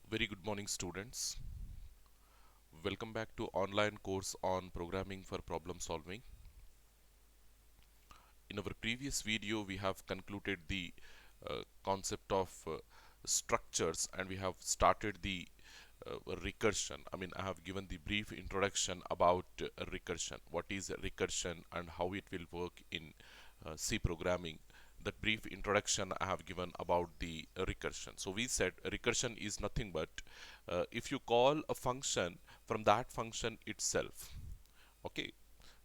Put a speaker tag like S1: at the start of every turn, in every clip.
S1: Very good morning, students. Welcome back to online course on programming for problem solving. In our previous video, we have concluded the concept of structures and we have started the recursion. I have given the brief introduction about recursion. What is recursion and how it will work in C programming. That brief introduction I have given about the recursion. So we said recursion is nothing but if you call a function from that function itself. Okay,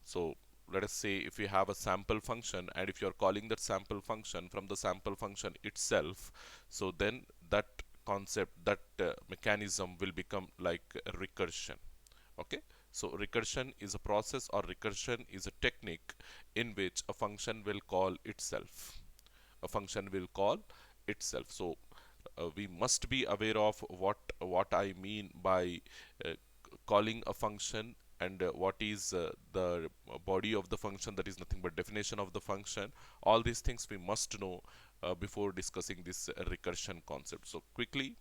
S1: so let us say if we have a sample function and if you're calling that sample function from the sample function itself, so then that concept, that mechanism will become like a recursion. Okay, so recursion is a process or recursion is a technique in which a function will call itself. A function will call itself. So we must be aware of what I mean by uh, calling a function and what is the body of the function, that is nothing but definition of the function. All these things we must know before discussing this recursion concept. So quickly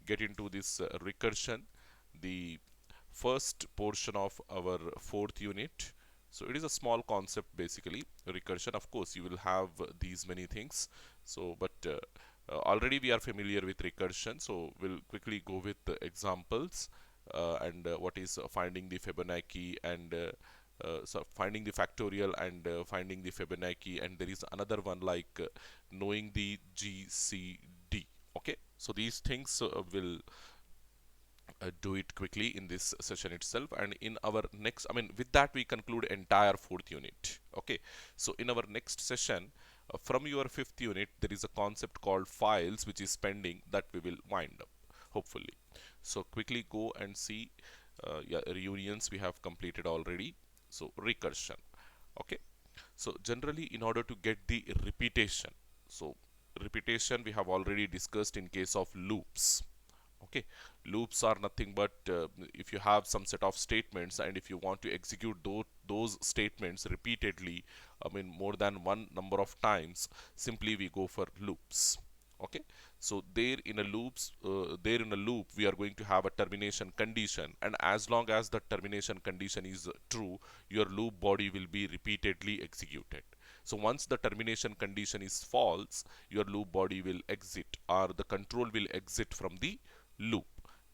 S1: get into this recursion, the first portion of our fourth unit. So it is a small concept, basically recursion. Of course you will have these many things, so but already we are familiar with recursion, so we'll quickly go with the examples and what is finding the Fibonacci and so finding the factorial and finding the Fibonacci, and there is another one like knowing the GCD. Okay, so these things will do it quickly in this session itself, and in our next, with that we conclude entire fourth unit. Okay, so in our next session from your fifth unit there is a concept called files which is pending, that we will wind up hopefully. So quickly go and see. Yeah, reunions we have completed already. So recursion. Okay, so generally in order to get the repetition, so repetition we have already discussed in case of loops. Okay, loops are nothing but if you have some set of statements and if you want to execute those statements repeatedly, more than one number of times, simply we go for loops. Okay, so there in a loop we are going to have a termination condition, and as long as the termination condition is true, your loop body will be repeatedly executed. So once the termination condition is false, your loop body will exit, or the control will exit from the loop.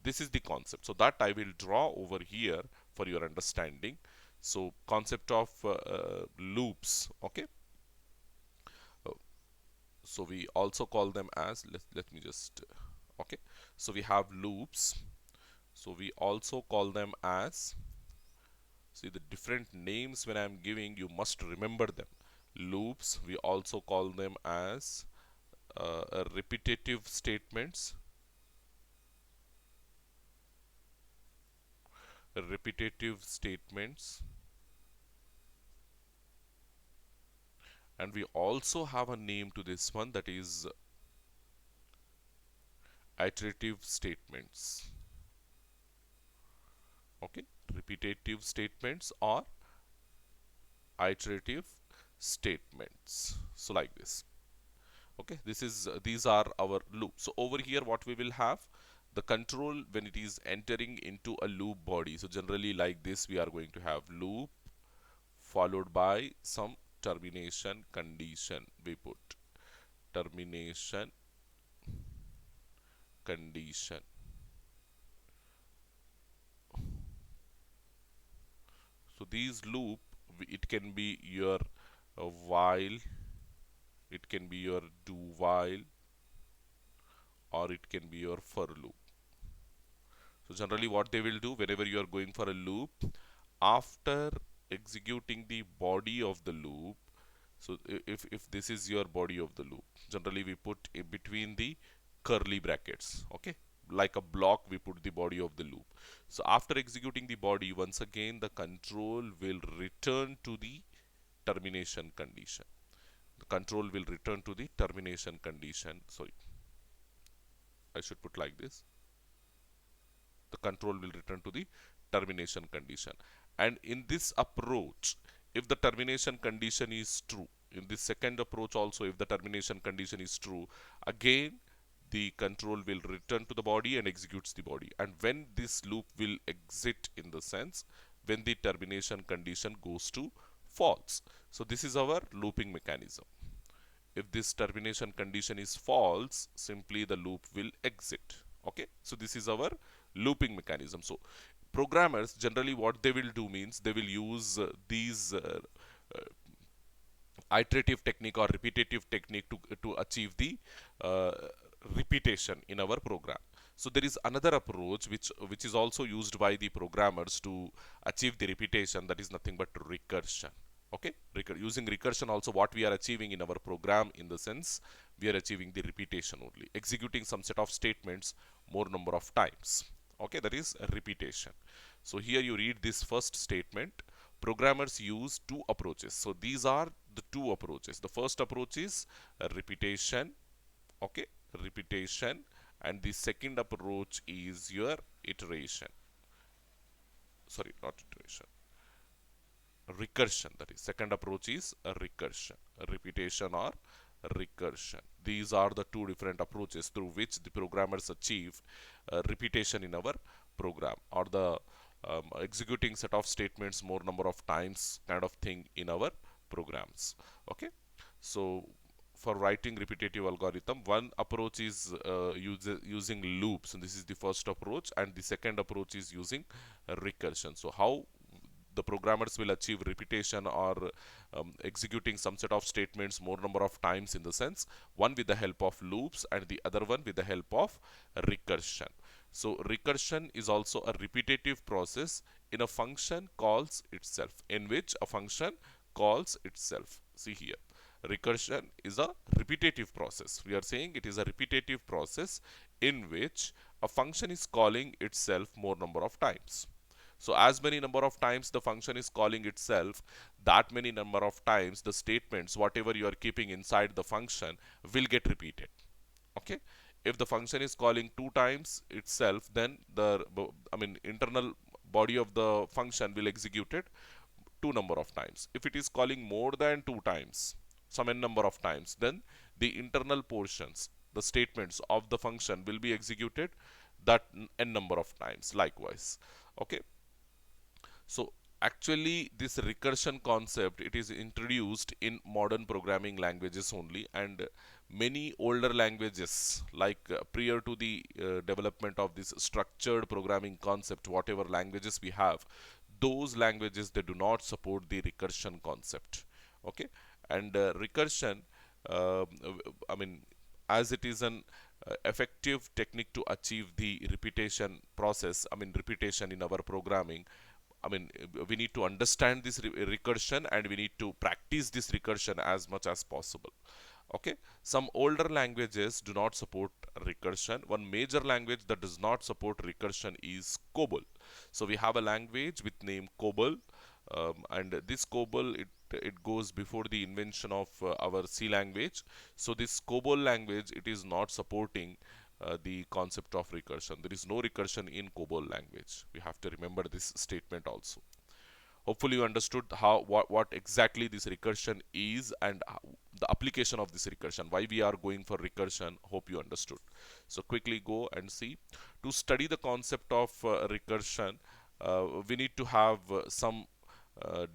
S1: This is the concept. So that I will draw over here for your understanding. So concept of loops. Okay. Uh, so we also call them as, let me just, okay. So we have loops. So we also call them as, see the different names when I'm giving, you must remember them. Loops, we also call them as repetitive statements. Repetitive statements. And we also have a name to this one, that is iterative statements. Okay, repetitive statements or iterative statements. So like this. Okay, this is these are our loops. So over here what we will have, the control when it is entering into a loop body. So generally like this we are going to have loop followed by some termination condition. We put termination condition. So these loop, it can be your while, it can be your do while, or it can be your for loop. So generally what they will do whenever you are going for a loop, after executing the body of the loop, so if this is your body of the loop, generally we put in between the curly brackets. Okay, like a block we put the body of the loop. So after executing the body, once again the control will return to the termination condition. The control will return to the termination condition. Sorry, I should put like this. The control will return to the termination condition. And in this approach, if the termination condition is true, in this second approach also, if the termination condition is true, again the control will return to the body and executes the body. And when this loop will exit, in the sense when the termination condition goes to false. So this is our looping mechanism. If this termination condition is false, simply the loop will exit. Okay, so this is our looping mechanism. So programmers generally what they will do means they will use these iterative technique or repetitive technique to achieve the uh, repetition in our program. So there is another approach which is also used by the programmers to achieve the repetition, that is nothing but recursion. Okay, using recursion also what we are achieving in our program, in the sense we are achieving the repetition only, executing some set of statements more number of times. Okay, that is a repetition. So here you read this first statement. Programmers use two approaches. So these are the two approaches. The first approach is repetition. Okay, repetition. And the second approach is your iteration. Sorry, not iteration. Recursion. That is, second approach is a recursion, a repetition or recursion. These are the two different approaches through which the programmers achieve repetition in our program, or the executing set of statements more number of times kind of thing in our programs. Okay, so for writing repetitive algorithm, one approach is using loops, and this is the first approach, and the second approach is using recursion. So how the programmers will achieve repetition or executing some set of statements more number of times, in the sense one with the help of loops and the other one with the help of recursion. So recursion is also a repetitive process in a function calls itself, in which a function calls itself. See here, recursion is a repetitive process. We are saying it is a repetitive process in which a function is calling itself more number of times. So as many number of times the function is calling itself, that many number of times the statements whatever you are keeping inside the function will get repeated. Okay, if the function is calling two times itself, then the internal body of the function will execute it two number of times. If it is calling more than two times, some n number of times, then the internal portions, the statements of the function will be executed that n number of times likewise. Okay, so actually this recursion concept, it is introduced in modern programming languages only, and many older languages like prior to the development of this structured programming concept, whatever languages we have, those languages they do not support the recursion concept. Okay, and recursion, uh, I mean as it is an effective technique to achieve the repetition process, repetition in our programming. We need to understand this recursion, and we need to practice this recursion as much as possible. Okay, some older languages do not support recursion. One major language that does not support recursion is COBOL. So we have a language with name COBOL, and this COBOL, it goes before the invention of our C language. So this COBOL language, it is not supporting the concept of recursion. There is no recursion in COBOL language. We have to remember this statement also. Hopefully you understood what exactly this recursion is, and the application of this recursion, why we are going for recursion. Hope you understood. So quickly go and see. To study the concept of recursion, we need to have some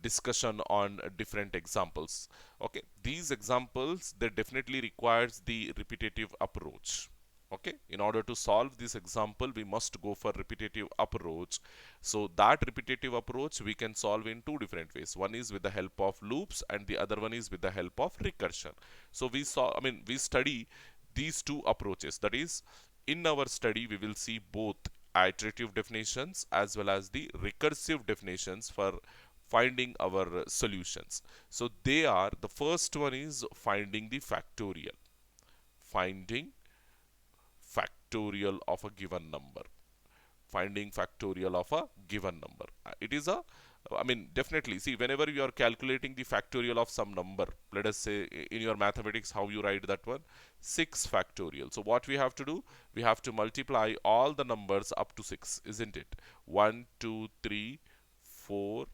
S1: discussion on different examples. Okay, these examples, they definitely requires the repetitive approach. Okay, in order to solve this example we must go for repetitive approach. So that repetitive approach we can solve in two different ways. One is with the help of loops, and the other one is with the help of recursion. So we study these two approaches. That is, in our study we will see both iterative definitions as well as the recursive definitions for finding our solutions. So they are, the first one is finding the factorial. Finding factorial of a given number. Finding factorial of a given number. It is a, definitely, see, whenever you are calculating the factorial of some number, let us say in your mathematics, how you write that one? 6 factorial. So what we have to do? We have to multiply all the numbers up to 6, isn't it? 1, 2, 3, 4,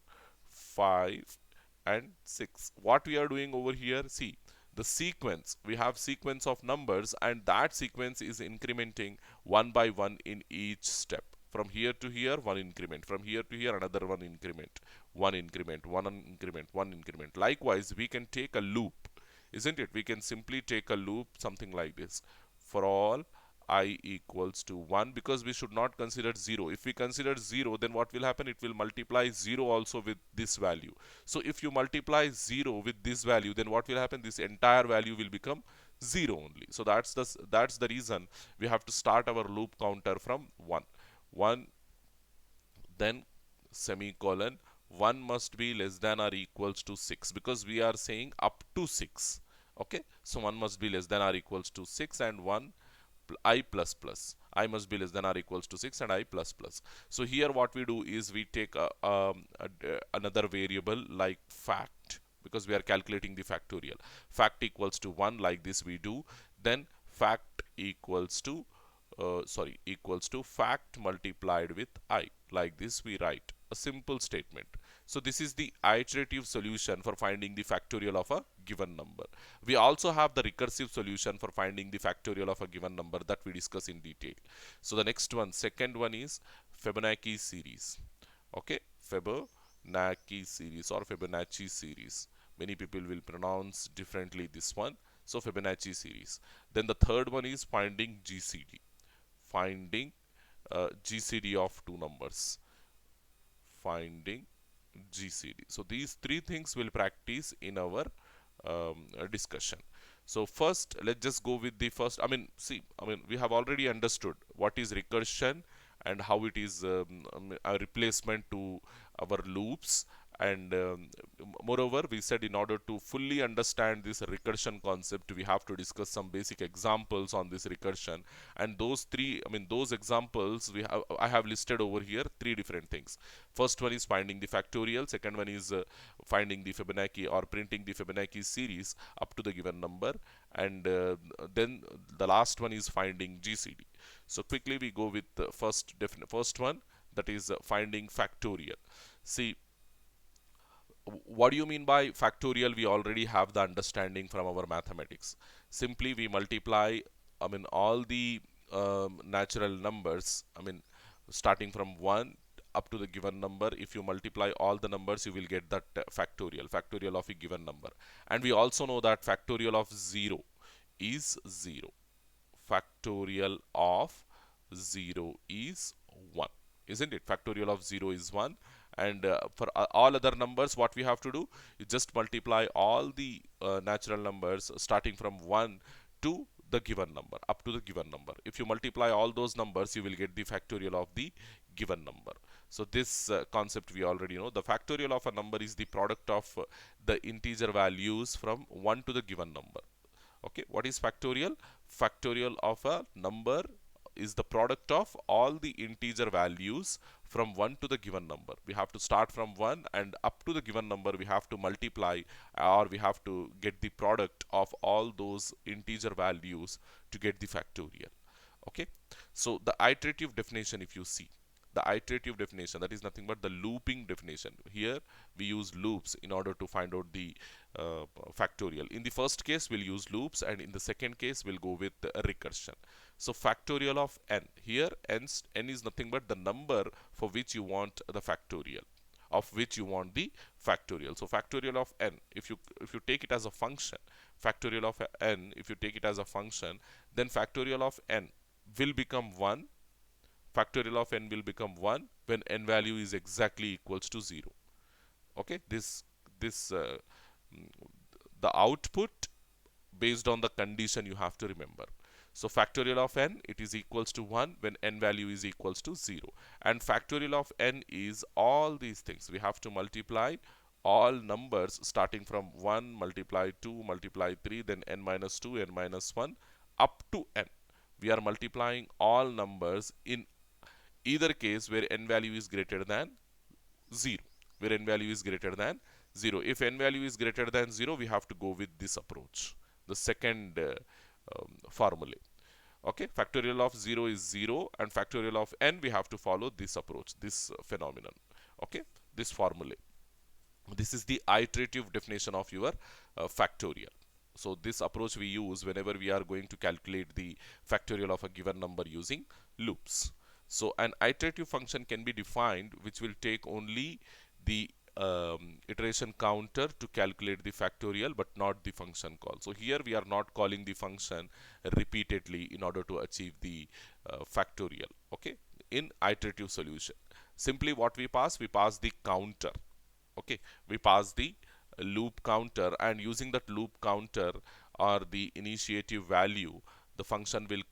S1: 5, and 6. What we are doing over here? See, the sequence, we have sequence of numbers, and that sequence is incrementing one by one in each step. From here to here, one increment. From here to here, another one increment. One increment, one increment, one increment. Likewise, we can take a loop, isn't it? We can simply take a loop, something like this. For all I equals to 1, because we should not consider 0. If we consider 0, then what will happen? It will multiply 0 also with this value. So if you multiply 0 with this value, then what will happen? This entire value will become 0 only. So that's the reason we have to start our loop counter from 1. 1, then semicolon, 1 must be less than or equals to 6, because we are saying up to 6. Okay, so 1 must be less than or equals to 6, and 1 I plus plus. I must be less than or equals to 6, and I plus plus. So here what we do is we take another variable like fact, because we are calculating the factorial. Fact equals to 1, like this we do. Then fact equals to equals to fact multiplied with I. Like this we write a simple statement. So this is the iterative solution for finding the factorial of a given number. We also have the recursive solution for finding the factorial of a given number that we discuss in detail. So the next one, second one is Fibonacci series. Okay, Fibonacci series or Fibonacci series. Many people will pronounce differently this one. So Fibonacci series. Then the third one is finding GCD. Finding GCD of two numbers. Finding GCD. So these three things we'll practice in our discussion. So first, let's just go with the first. We have already understood what is recursion and how it is a replacement to our loops. And moreover, we said in order to fully understand this recursion concept, we have to discuss some basic examples on this recursion. And those examples I have listed over here three different things. First one is finding the factorial. Second one is finding the Fibonacci or printing the Fibonacci series up to the given number. And then the last one is finding GCD. So quickly we go with the first one, that is finding factorial. See, what do you mean by factorial? We already have the understanding from our mathematics. Simply we multiply, all the natural numbers, starting from 1 up to the given number. If you multiply all the numbers, you will get that factorial of a given number. And we also know that factorial of 0 is 0. Factorial of 0 is 1, isn't it? Factorial of 0 is 1. And for all other numbers, what we have to do is just multiply all the natural numbers starting from 1 to the given number, up to the given number. If you multiply all those numbers, you will get the factorial of the given number. So this concept we already know. The factorial of a number is the product of the integer values from 1 to the given number. Okay, what is factorial? Factorial of a number is the product of all the integer values from 1 to the given number. We have to start from 1 and up to the given number we have to multiply, or we have to get the product of all those integer values to get the factorial. Okay, so the iterative definition, if you see, the iterative definition, that is nothing but the looping definition. Here we use loops in order to find out the factorial. In the first case we'll use loops, and in the second case we'll go with recursion. So factorial of n, here n is nothing but the number for which you want the factorial, of which you want the factorial. So factorial of n, if you take it as a function, factorial of n, if you take it as a function, then factorial of n will become 1. Factorial of n will become 1 when n value is exactly equals to 0. Okay, this the output based on the condition you have to remember. So factorial of n, it is equals to 1 when n value is equals to 0. And factorial of n is all these things. We have to multiply all numbers starting from 1, multiply 2, multiply 3, then n minus 2, n minus 1, up to n. We are multiplying all numbers in either case where n value is greater than 0. Where n value is greater than 0. If n value is greater than 0, we have to go with this approach, the second formula. Okay, factorial of 0 is 0, and factorial of n we have to follow this approach, this phenomenon. Okay, this formula. This is the iterative definition of your factorial. So this approach we use whenever we are going to calculate the factorial of a given number using loops. So an iterative function can be defined which will take only the iteration counter to calculate the factorial, but not the function call. So here we are not calling the function repeatedly in order to achieve the factorial. Okay, in iterative solution, simply what we pass the counter. Okay, we pass the loop counter, and using that loop counter or the initiative value, the function will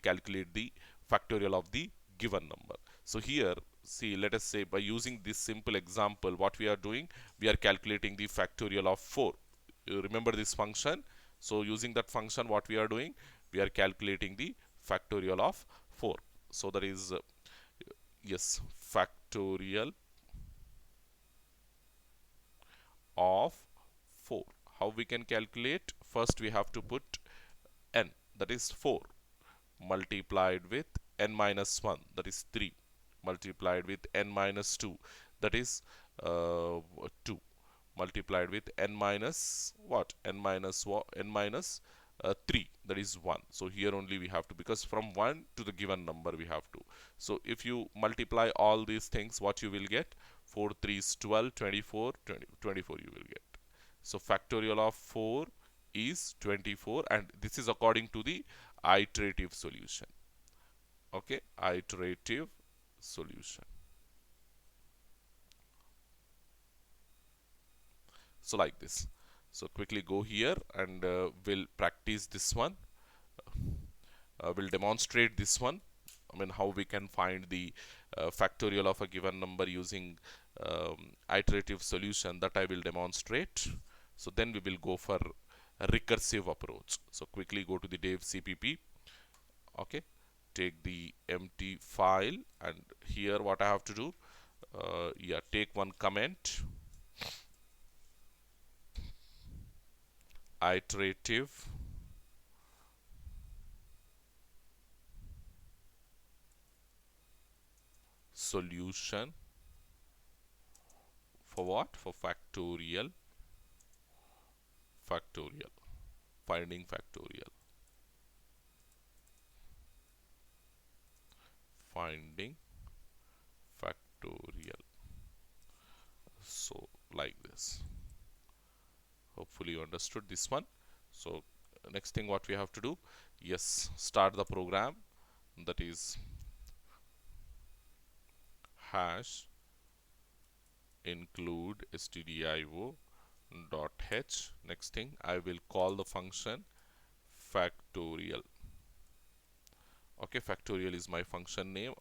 S1: calculate the factorial of the given number. So here, see, let us say by using this simple example, what we are doing, we are calculating the factorial of 4. You remember this function? So using that function, what we are doing, we are calculating the factorial of 4. So that is yes, factorial of 4. How we can calculate? First we have to put n, that is 4, multiplied with n minus 1, that is 3, multiplied with n minus 2, that is 2, multiplied with n minus what? N minus 3, that is 1. So here only we have to, because from 1 to the given number we have to. So if you multiply all these things, what you will get? 4 3 is 12, 24, 24 you will get. So factorial of 4 is 24, and this is according to the iterative solution. Okay, iterative solution. So like this. So quickly go here and we'll practice this one. We'll demonstrate this one. I mean, how we can find the factorial of a given number using iterative solution, that I will demonstrate. So then we will go for a recursive approach. So quickly go to the dev cpp. Okay, take the empty file, and here what I have to do, yeah, take one comment, iterative solution for what? For factorial, finding factorial, finding factorial. So like this. Hopefully you understood this one. So next thing what we have to do, yes, start the program, that is hash include stdio dot h. Next thing, I will call the function factorial. Okay, factorial is my function name,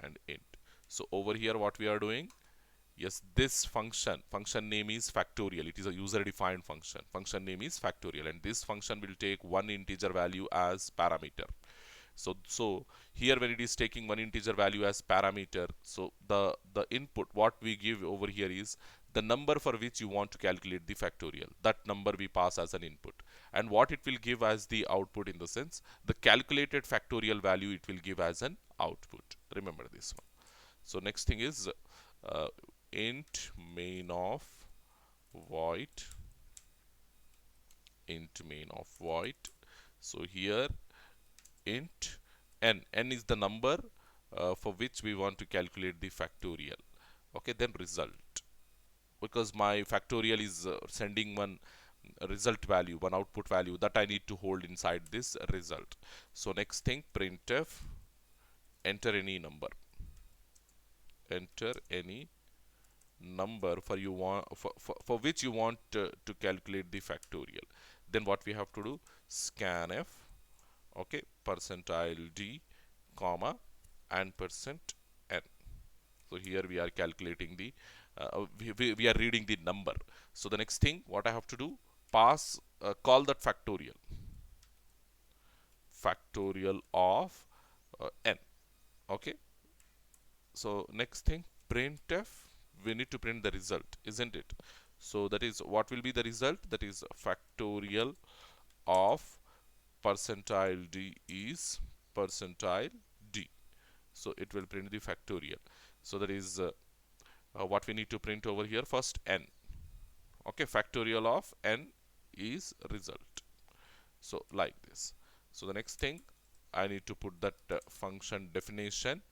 S1: and int. So over here what we are doing, yes, this function name is factorial. It is a user defined function name is factorial, and this function will take one integer value as parameter. So here when it is taking one integer value as parameter, so the input what we give over here is the number for which you want to calculate the factorial. That number we pass as an input, and what it will give as the output, in the sense the calculated factorial value it will give as an output. Remember this one. So next thing is int main of void, int main of void. So here int n is the number for which we want to calculate the factorial. Okay, then result, because my factorial is sending one result value, one output value, that I need to hold inside this result. So next thing, printf, enter any number, enter any number for you want for which you want to calculate the factorial. Then what we have to do, scanf, okay, percentile d, comma, and percent n. So here we are calculating the we are reading the number. So the next thing what I have to do, pass call that factorial of n. Okay, so next thing, printf, we need to print the result, isn't it? So that is what will be the result, that is factorial of percentile d is percentile d. So it will print the factorial. So that is what we need to print over here. First n, okay, factorial of n is result. So like this. So the next thing, I need to put that function definition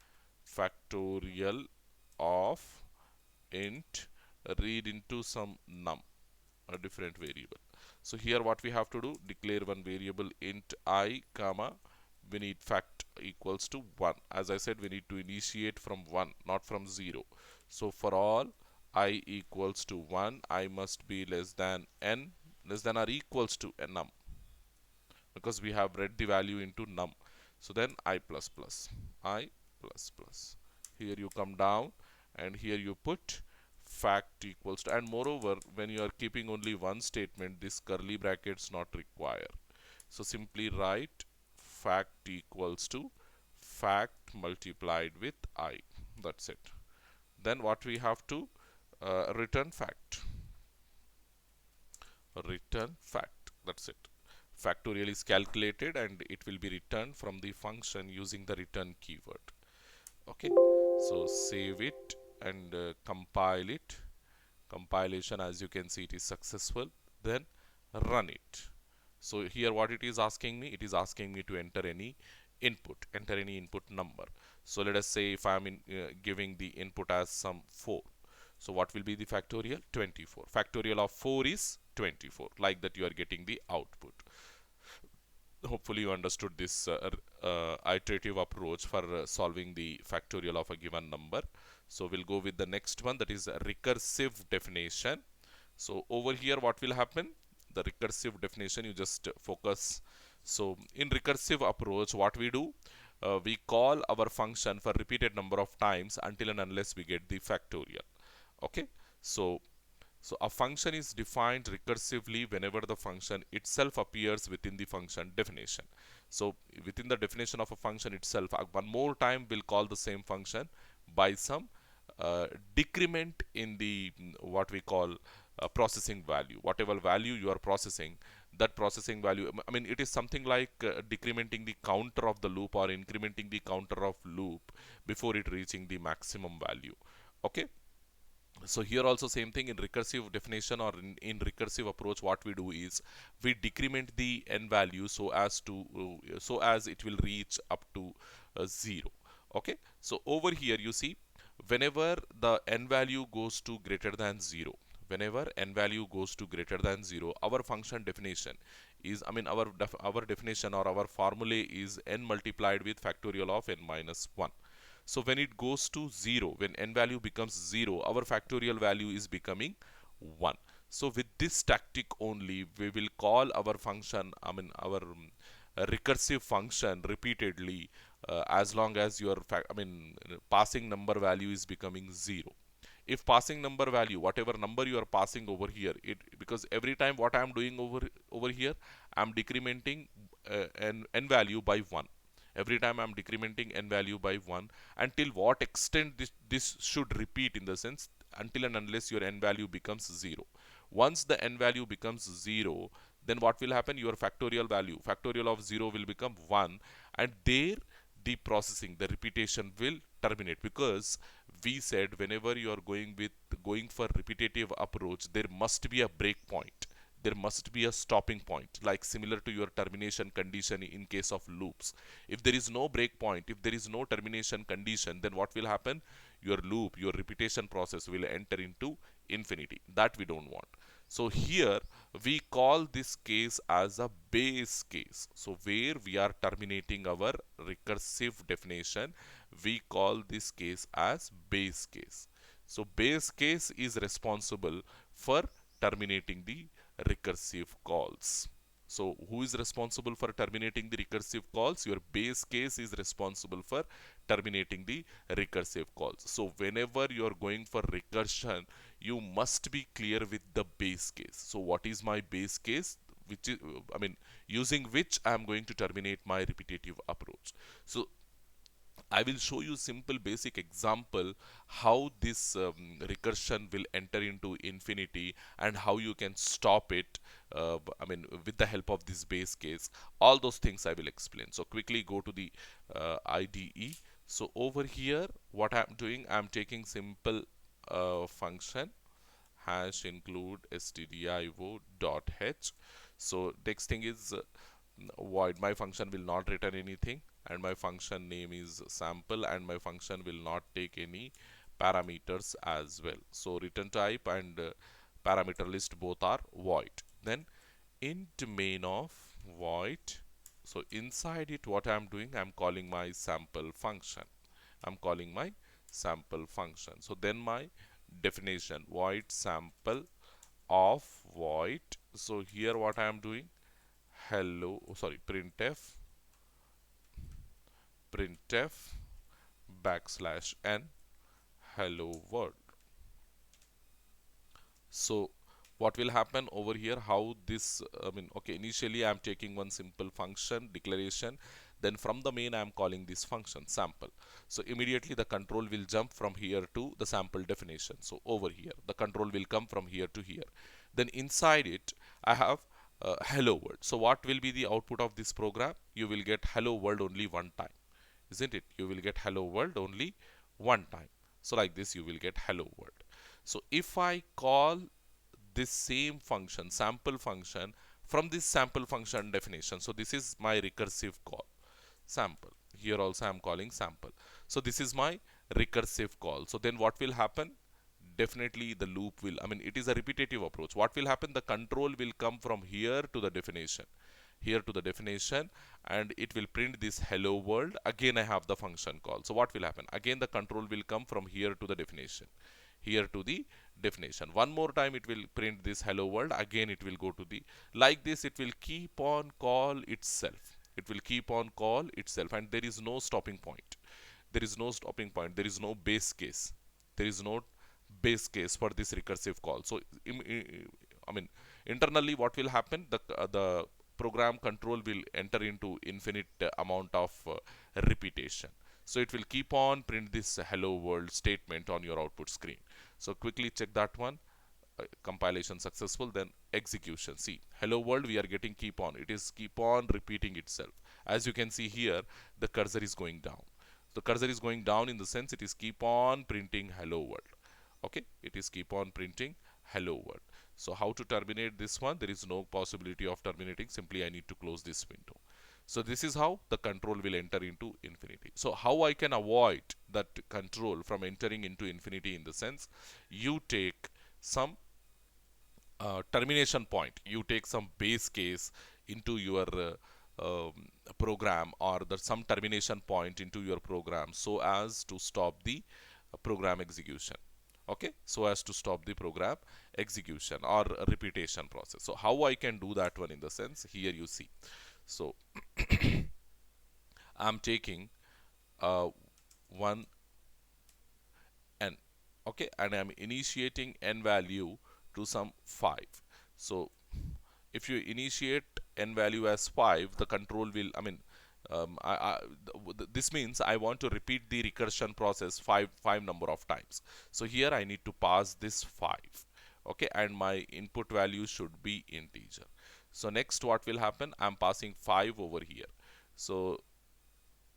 S1: factorial of int read into some num, a different variable. So here what we have to do, declare one variable int I comma, we need fact equals to 1. As I said, we need to initiate from 1, not from 0. So for all I equals to 1, I must be less than n, less than or equals to n num, because we have read the value into num. So then I plus plus, I plus plus. Here you come down and here you put fact equals to, and moreover, when you are keeping only one statement, this curly brackets not required. So simply write fact equals to fact multiplied with I. That's it. Then what we have to return fact. Return fact. That's it. Factorial is calculated and it will be returned from the function using the return keyword. Okay. So save it and compile it. Compilation, as you can see, it is successful. Then run it. So here what it is asking me, it is asking me to enter any input number. So let us say if I am giving the input as some 4. So what will be the factorial? 24. Factorial of 4 is 24. Like that you are getting the output. Hopefully you understood this iterative approach for solving the factorial of a given number. So we'll go with the next one, that is recursive definition. So over here what will happen? The recursive definition, you just focus. So in recursive approach, what we do, we call our function for repeated number of times until and unless we get the factorial. Okay. So a function is defined recursively whenever the function itself appears within the function definition. So within the definition of a function itself, one more time we'll call the same function by some decrement in the what we call processing value. Whatever value you are processing, that processing value, I mean, it is something like decrementing the counter of the loop or incrementing the counter of loop before it reaching the maximum value. Okay. So here also same thing in recursive definition or in recursive approach, what we do is we decrement the n value so as to so as it will reach up to 0. Okay. So over here you see, whenever the n value goes to greater than 0, whenever n value goes to greater than 0, our function definition is, I mean, our definition or our formula is n multiplied with factorial of n minus 1. So when it goes to 0, when n value becomes 0, our factorial value is becoming 1. So with this tactic only, we will call our function, I mean our recursive function repeatedly as long as your passing number value is becoming 0. If passing number value, whatever number you are passing over here, because every time what I am doing over here, I am decrementing n value by 1. Every time I am decrementing n value by 1, until what extent this should repeat, in the sense until and unless your n value becomes 0. Once the n value becomes 0, then what will happen? Your factorial of 0 will become 1, and there the processing, the repetition will terminate, because we said whenever you are going for repetitive approach, there must be a break point, there must be a stopping point, like similar to your termination condition in case of loops. If there is no break point, if there is no termination condition, then what will happen? Your loop, your repetition process will enter into infinity. That we don't want. So here we call this case as a base case. So where we are terminating our recursive definition, we call this case as base case. So base case is responsible for terminating the recursive calls. So who is responsible for terminating the recursive calls? Your base case is responsible for terminating the recursive calls. So whenever you are going for recursion, you must be clear with the base case. So what is my base case? Which is, using which I am going to terminate my repetitive approach. So I will show you simple basic example how this recursion will enter into infinity and how you can stop it, with the help of this base case. All those things I will explain. So quickly go to the IDE. So over here what I'm doing, I'm taking simple function hash include stdio dot h. So next thing is void. My function will not return anything, and my function name is sample, and my function will not take any parameters as well. So return type and parameter list both are void. Then int main of void. So inside it, what I'm doing, I'm calling my sample function. I'm calling my sample function. So then my definition void sample of void. So here what I am doing, hello, sorry, printf backslash n hello world. So what will happen over here, how this, I mean, okay, initially I'm taking one simple function declaration, then from the main I'm calling this function sample. So immediately the control will jump from here to the sample definition. So over here the control will come from here to here. Then inside it I have hello world. So what will be the output of this program? You will get hello world only one time, isn't it? You will get hello world only one time. So like this you will get hello world. So if I call this same function, sample function, from this sample function definition, so this is my recursive call, sample. Here also I am calling sample. So this is my recursive call. So then what will happen? Definitely the loop will, I mean, it is a repetitive approach. What will happen? The control will come from here to the definition, here to the definition, and it will print this hello world. Again I have the function call. So what will happen? Again the control will come from here to the definition, here to the definition. One more time it will print this hello world. Again it will go to the, like this it will keep on call itself. It will keep on call itself, and there is no stopping point. There is no stopping point. There is no base case. There is no base case for this recursive call. So I mean, internally what will happen? The program control will enter into infinite amount of repetition. So it will keep on print this hello world statement on your output screen. So quickly check that one. Compilation successful, then execution. See, hello world we are getting keep on. It is keep on repeating itself. As you can see here, the cursor is going down. The cursor is going down in the sense it is keep on printing hello world. Okay, it is keep on printing hello world. So how to terminate this one? There is no possibility of terminating. Simply I need to close this window. So this is how the control will enter into infinity. So how I can avoid that control from entering into infinity, in the sense you take some termination point, you take some base case into your program, or some termination point into your program, so as to stop the program execution. Okay, so as to stop the program execution or repetition process. So how I can do that one? In the sense, here you see, so I'm taking one n, okay, and I'm initiating n value to some 5. So if you initiate n value as 5, the control will, I mean, this means I want to repeat the recursion process five number of times. So here I need to pass this 5, okay, and my input value should be integer. So next what will happen? I'm passing 5 over here. So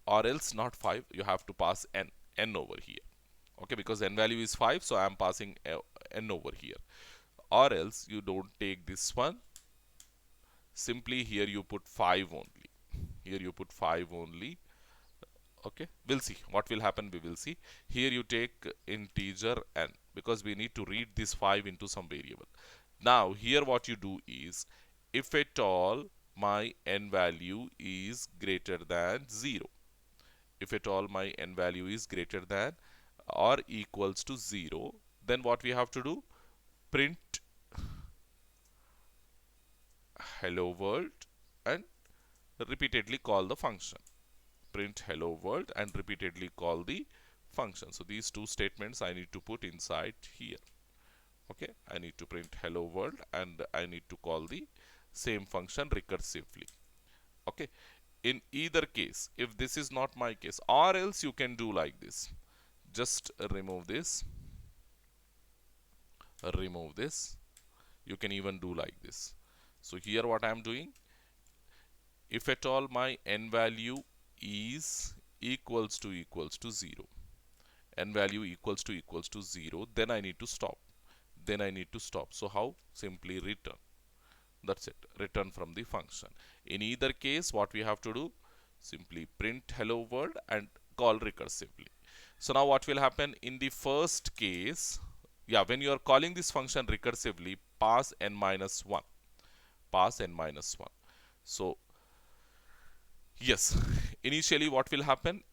S1: or else not 5, you have to pass n over here, okay, because n value is 5, so I am passing n over here. Or else you don't take this one, simply here you put 5 only, here you put 5 only. Okay, we'll see what will happen. We will see. Here you take integer n, because we need to read this 5 into some variable. Now here what you do is, if at all my n value is greater than 0, if at all my n value is greater than or equals to 0, then what we have to do? Print hello world and repeatedly call the function. Print hello world and repeatedly call the function. So these two statements I need to put inside here. Okay, I need to print hello world and I need to call the same function recursively. Okay, in either case, if this is not my case, or else you can do like this. Just remove this, remove this. You can even do like this. So here what I am doing, if at all my n value is equals to 0, n value equals to 0, then I need to stop. then I need to stop. So how? Simply return. That's it. Return from the function. In either case, what we have to do? Simply print hello world and call recursively. So now what will happen in the first case? Yeah, when you are calling this function recursively, pass n minus 1. Pass n minus 1. So yes, initially what will happen?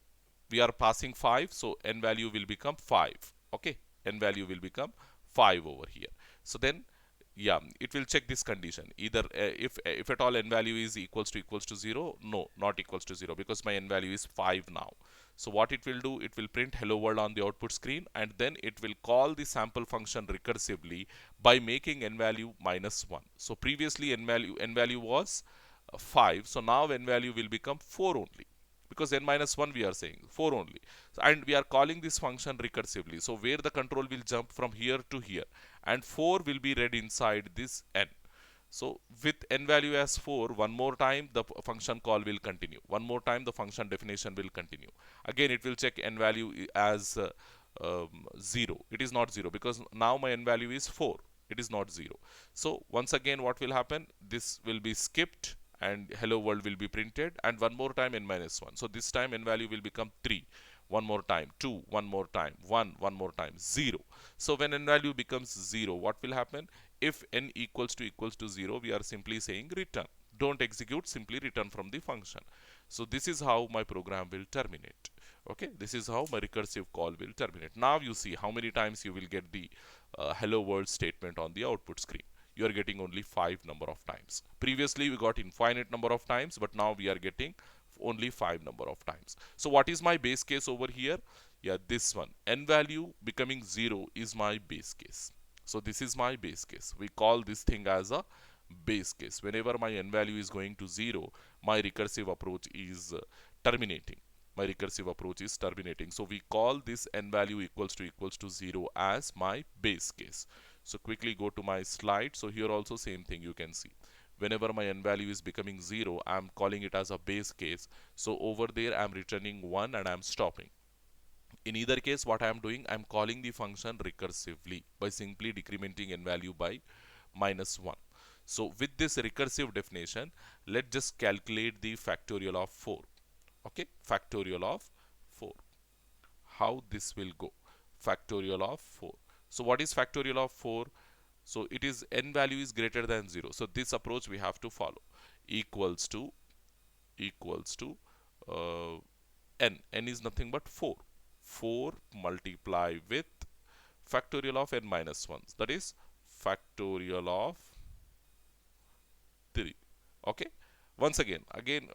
S1: We are passing 5, so n value will become 5. Okay, n value will become 5 over here. So then, yeah, it will check this condition. Either if at all n value is equals to 0, no, not equals to 0, because my n value is 5 now. So what it will do, it will print hello world on the output screen, and then it will call the sample function recursively by making n value minus 1. So previously n value was 5, so now n value will become 4 only, because n minus 1 we are saying 4 only. And we are calling this function recursively, so where the control will jump from here to here, and 4 will be read inside this n. So with n value as 4, one more time the function call will continue, one more time the function definition will continue. Again it will check n value as 0. It is not 0, because now my n value is 4, it is not 0. So once again what will happen, this will be skipped and hello world will be printed, and one more time n minus 1. So this time n value will become 3, one more time 2, one more time 1, one more time 0. So when n value becomes 0, what will happen? If n equals to 0, we are simply saying return. Don't execute, simply return from the function. So this is how my program will terminate. Okay, this is how my recursive call will terminate. Now you see how many times you will get the hello world statement on the output screen. You are getting only 5 number of times. Previously we got infinite number of times, but now we are getting only 5 number of times. So what is my base case over here? Yeah, this one, n value becoming 0 is my base case. So this is my base case. We call this thing as a base case. Whenever my n value is going to 0, my recursive approach is terminating. My recursive approach is terminating. So we call this n value equals to 0 as my base case. So quickly go to my slide. So here also same thing you can see. Whenever my n value is becoming 0, I'm calling it as a base case. So over there I'm returning 1 and I'm stopping. In either case, what I am doing, I am calling the function recursively by simply decrementing n value by minus 1. So with this recursive definition, let's just calculate the factorial of 4. Okay, factorial of 4. How this will go? Factorial of 4. So what is factorial of 4? So it is n value is greater than 0. So this approach we have to follow. Equals to uh, n is nothing but 4. 4 multiply with factorial of n minus 1, that is factorial of 3. Okay, once again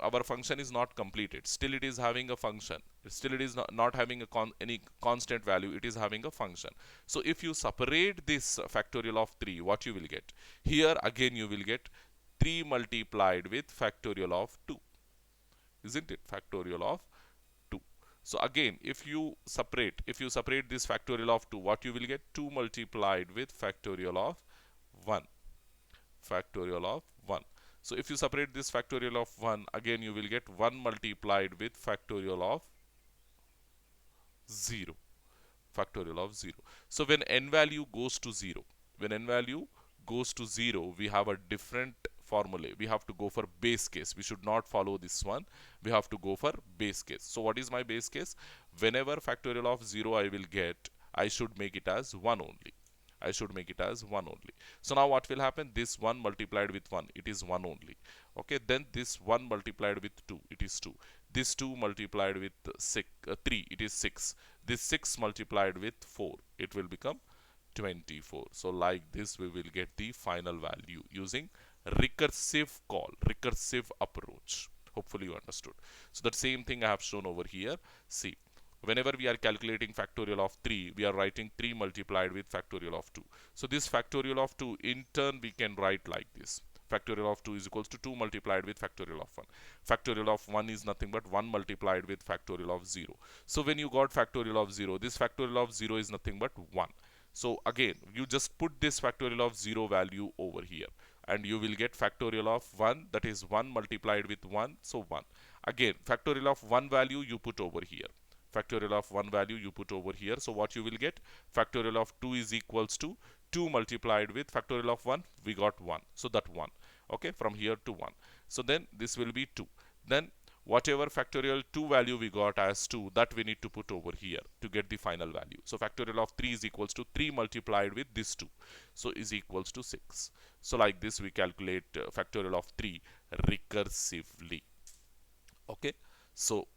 S1: our function is not completed, still it is having a function, still it is not having any constant value, it is having a function. So if you separate this factorial of 3, what you will get? Here again you will get 3 multiplied with factorial of 2, isn't it? Factorial of 2. So again, if you separate this factorial of 2, what you will get? 2 multiplied with factorial of 1. Factorial of 1. So if you separate this factorial of 1, again you will get 1 multiplied with factorial of 0. Factorial of 0. So when n value goes to 0, we have a different formula. We have to go for base case. We should not follow this one. We have to go for base case. So what is my base case? Whenever factorial of 0 I will get, I should make it as 1 only. So now what will happen? This 1 multiplied with 1, it is 1 only. Okay, then this 1 multiplied with 2, it is 2. This 2 multiplied with 3, it is 6. This 6 multiplied with 4, it will become 24. So like this we will get the final value using recursive call, recursive approach. Hopefully you understood. So that same thing I have shown over here. See, whenever we are calculating factorial of 3, we are writing 3 multiplied with factorial of 2. So this factorial of 2, in turn we can write like this. Factorial of 2 is equals to 2 multiplied with factorial of 1. Factorial of 1 is nothing but 1 multiplied with factorial of 0. So when you got factorial of 0, this factorial of 0 is nothing but 1. So again, you just put this factorial of 0 value over here, and you will get factorial of 1, that is 1 multiplied with 1, so 1. Again, factorial of 1 value you put over here. factorial of one value you put over here. So what you will get, factorial of 2 is equals to 2 multiplied with factorial of 1, we got 1, so that 1. Okay, from here to 1. So then this will be 2. Then whatever factorial 2 value we got as 2, that we need to put over here to get the final value. So factorial of 3 is equals to 3 multiplied with this 2, so is equals to 6. So like this we calculate factorial of 3 recursively. Okay, so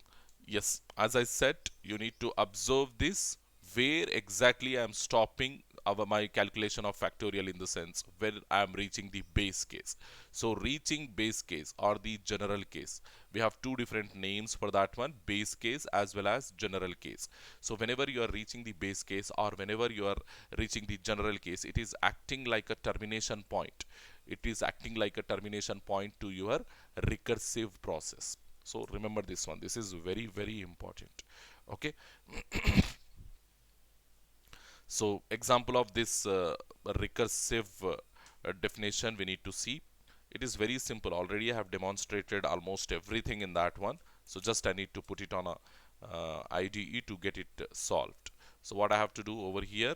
S1: yes, as I said, you need to observe this where exactly I am stopping my calculation of factorial, in the sense where I am reaching the base case. So reaching base case or the general case, we have two different names for that one, base case as well as general case. So whenever you are reaching the base case or whenever you are reaching the general case, it is acting like a termination point. It is acting like a termination point to your recursive process. So remember this one, this is very, very important. Okay. So example of this recursive definition we need to see. It is very simple. Already I have demonstrated almost everything in that one. So just I need to put it on a IDE to get it solved. So what I have to do over here,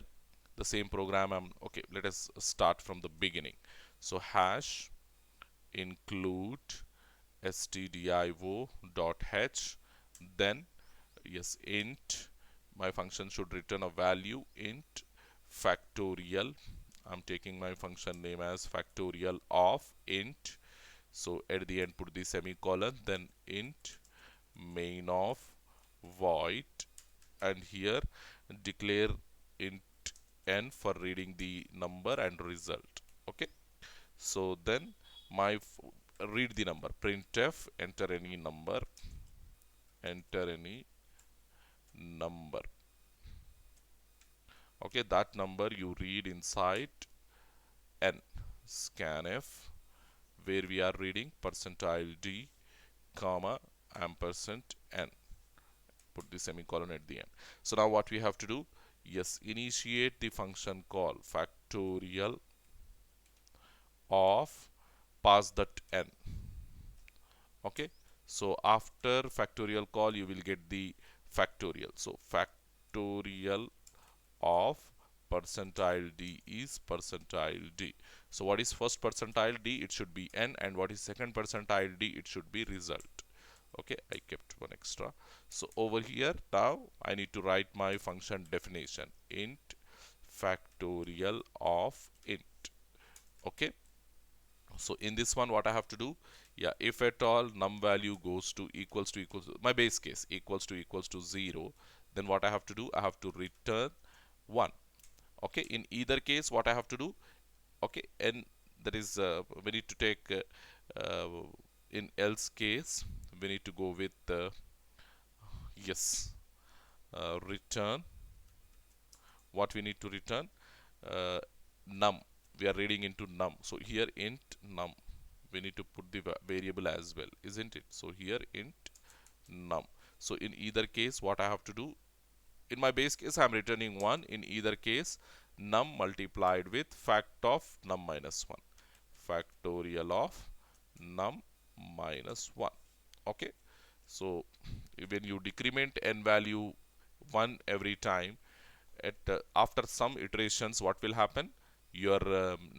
S1: the same program okay, let us start from the beginning. So hash include stdio dot h, then yes, int, my function should return a value, int factorial, I'm taking my function name as factorial of int, so at the end put the semicolon, then int main of void, and here declare int n for reading the number and result. Okay, so then read the number, printf, enter any number, okay, that number you read inside n, scanf, where we are reading percentile d comma ampersand n, put the semicolon at the end. So now what we have to do, yes, initiate the function call factorial of pass that n. Okay, so after factorial call you will get the factorial. So factorial of percentile d is percentile d. So what is first percentile d? It should be n, and what is second percentile d? It should be result. Okay, I kept one extra. So over here now I need to write my function definition, int factorial of int. Okay, so in this one what I have to do, yeah, if at all num value goes to equals to my base case equals to 0, then what I have to do, I have to return 1. Okay, in either case what I have to do, okay, and that is we need to take in else case we need to go with yes, return, what we need to return, num, we are reading into num, so here int num, we need to put the variable as well, isn't it? So here int num. So in either case what I have to do, in my base case I am returning 1, in either case num multiplied with fact of num minus 1, factorial of num minus 1. Okay, so when you decrement n value 1 every time, at after some iterations what will happen, your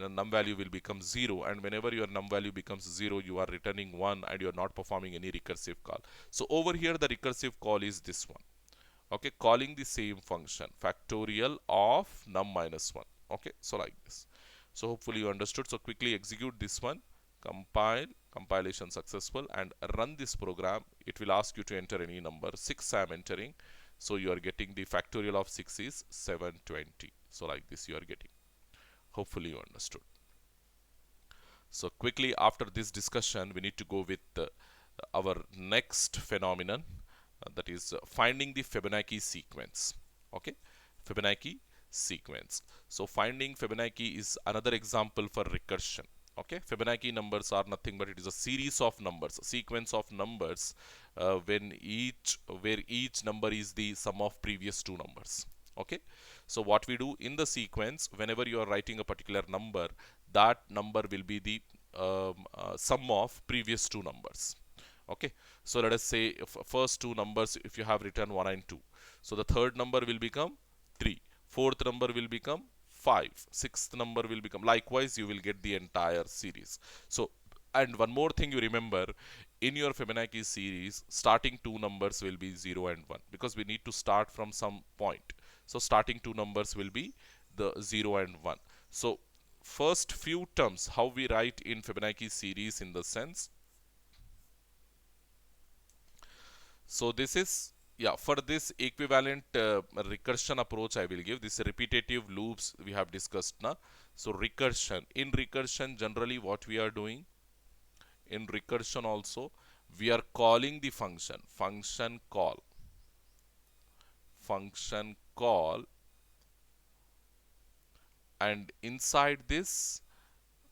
S1: num value will become 0, and whenever your num value becomes 0 you are returning 1 and you are not performing any recursive call. So over here the recursive call is this one. Okay, calling the same function factorial of num minus 1. Okay, so like this. So hopefully you understood. So quickly execute this one, compile, compilation successful, and run this program. It will ask you to enter any number. 6 I am entering, so you are getting the factorial of 6 is 720. So like this you are getting. Hopefully you understood. So quickly after this discussion we need to go with our next phenomenon, that is finding the Fibonacci sequence. Okay, Fibonacci sequence. So finding Fibonacci is another example for recursion. Okay, Fibonacci numbers are nothing but it is a series of numbers, a sequence of numbers where each number is the sum of previous two numbers. Okay, so what we do in the sequence, whenever you are writing a particular number, that number will be the sum of previous two numbers. Okay, so let us say if first two numbers, if you have written 1 and 2, So the third number will become 3. Fourth number will become 5. Sixth number will become, likewise you will get the entire series. So, and one more thing you remember, in your Fibonacci series, starting two numbers will be 0 and 1 because we need to start from some point. So starting two numbers will be the 0 and 1. So first few terms, how we write in Fibonacci series in the sense, so this is, yeah, for this equivalent recursion approach I will give this repetitive loops we have discussed now. So recursion, in recursion generally what we are doing, in recursion also we are calling the function call, and inside this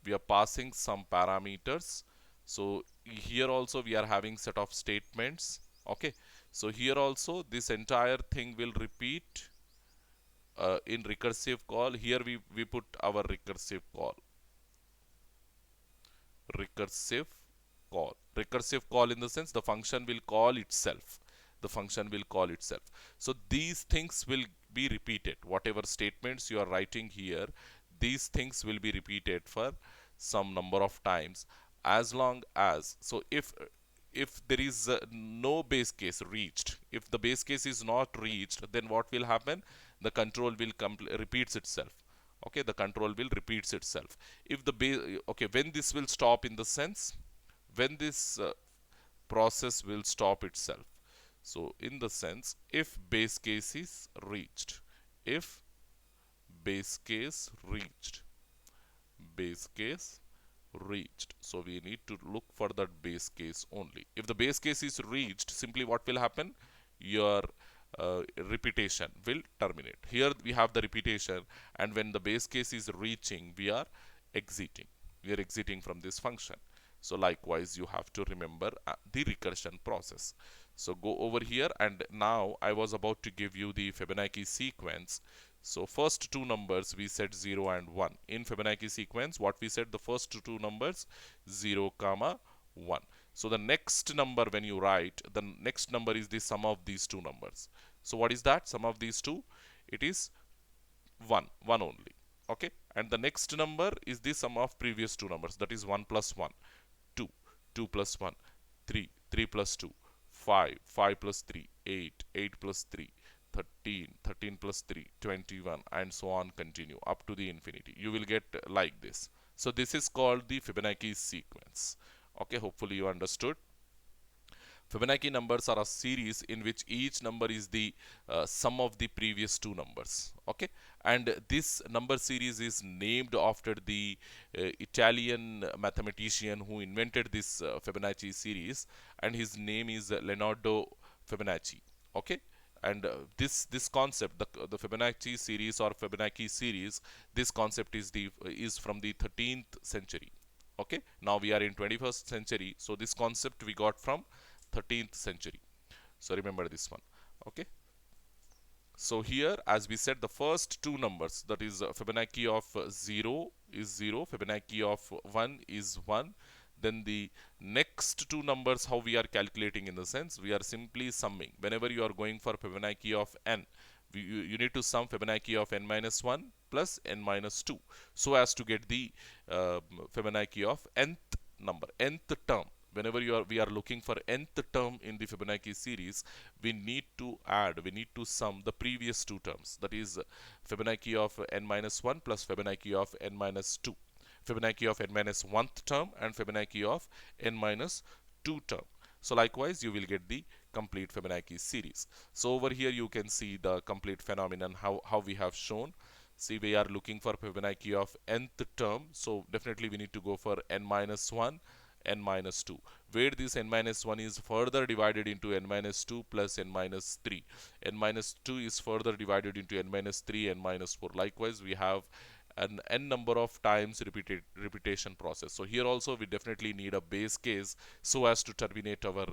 S1: we are passing some parameters. So here also we are having set of statements. Okay, so here also this entire thing will repeat in recursive call. Here we put our recursive recursive call in the sense the function will call itself, so these things will be repeated, whatever statements you are writing here, these things will be repeated for some number of times, as long as, so if there is no base case reached, if the base case is not reached, then what will happen, the control will repeats itself. Okay, the control will repeats itself. If the base, okay, when this will stop in the sense, when this process will stop itself. So in the sense, if base case is reached, if base case reached, base case reached, so we need to look for that base case only. If the base case is reached, simply what will happen, your repetition will terminate. Here we have the repetition, and when the base case is reaching, we are exiting, from this function. So likewise you have to remember the recursion process. So go over here, and now I was about to give you the Fibonacci sequence. So first two numbers we said 0 and 1. In Fibonacci sequence, what we said, the first two numbers 0 comma 1. So the next number when you write, the next number is the sum of these two numbers. So what is that sum of these two? It is 1 only. Okay, and the next number is the sum of previous two numbers, that is 1 plus 1, 2, 2 plus 1, 3, 3 plus 2, 5, 5 plus 3, 8, 8 plus 3, 13, 13 plus 3, 21, and so on, continue up to the infinity. You will get like this. So this is called the Fibonacci sequence. Okay, hopefully you understood. Fibonacci numbers are a series in which each number is the sum of the previous two numbers. Okay, and this number series is named after the Italian mathematician who invented this Fibonacci series, and his name is Leonardo Fibonacci. Okay, and this concept, the Fibonacci series or Fibonacci series, this concept is from the 13th century. Okay, now we are in 21st century, so this concept we got from 13th century. So remember this one. Okay, so here as we said, the first two numbers, that is Fibonacci of 0 is 0, Fibonacci of 1 is 1. Then the next two numbers, how we are calculating, in the sense we are simply summing. Whenever you are going for Fibonacci of n, you need to sum Fibonacci of n minus 1 plus n minus 2, so as to get the Fibonacci of nth number, nth term. Whenever we are looking for nth term in the Fibonacci series, we need to sum the previous two terms, that is Fibonacci of n minus 1 plus Fibonacci of n minus 2, Fibonacci of n minus 1th term and Fibonacci of n minus 2 term. So likewise you will get the complete Fibonacci series. So over here you can see the complete phenomenon, how we have shown. See, we are looking for Fibonacci of nth term, so definitely we need to go for n minus 1, n minus 2, where this n minus 1 is further divided into n minus 2 plus n minus 3. N minus 2 is further divided into n minus 3, n minus 4. Likewise, we have an n number of times repetition process. So here also we definitely need a base case so as to terminate our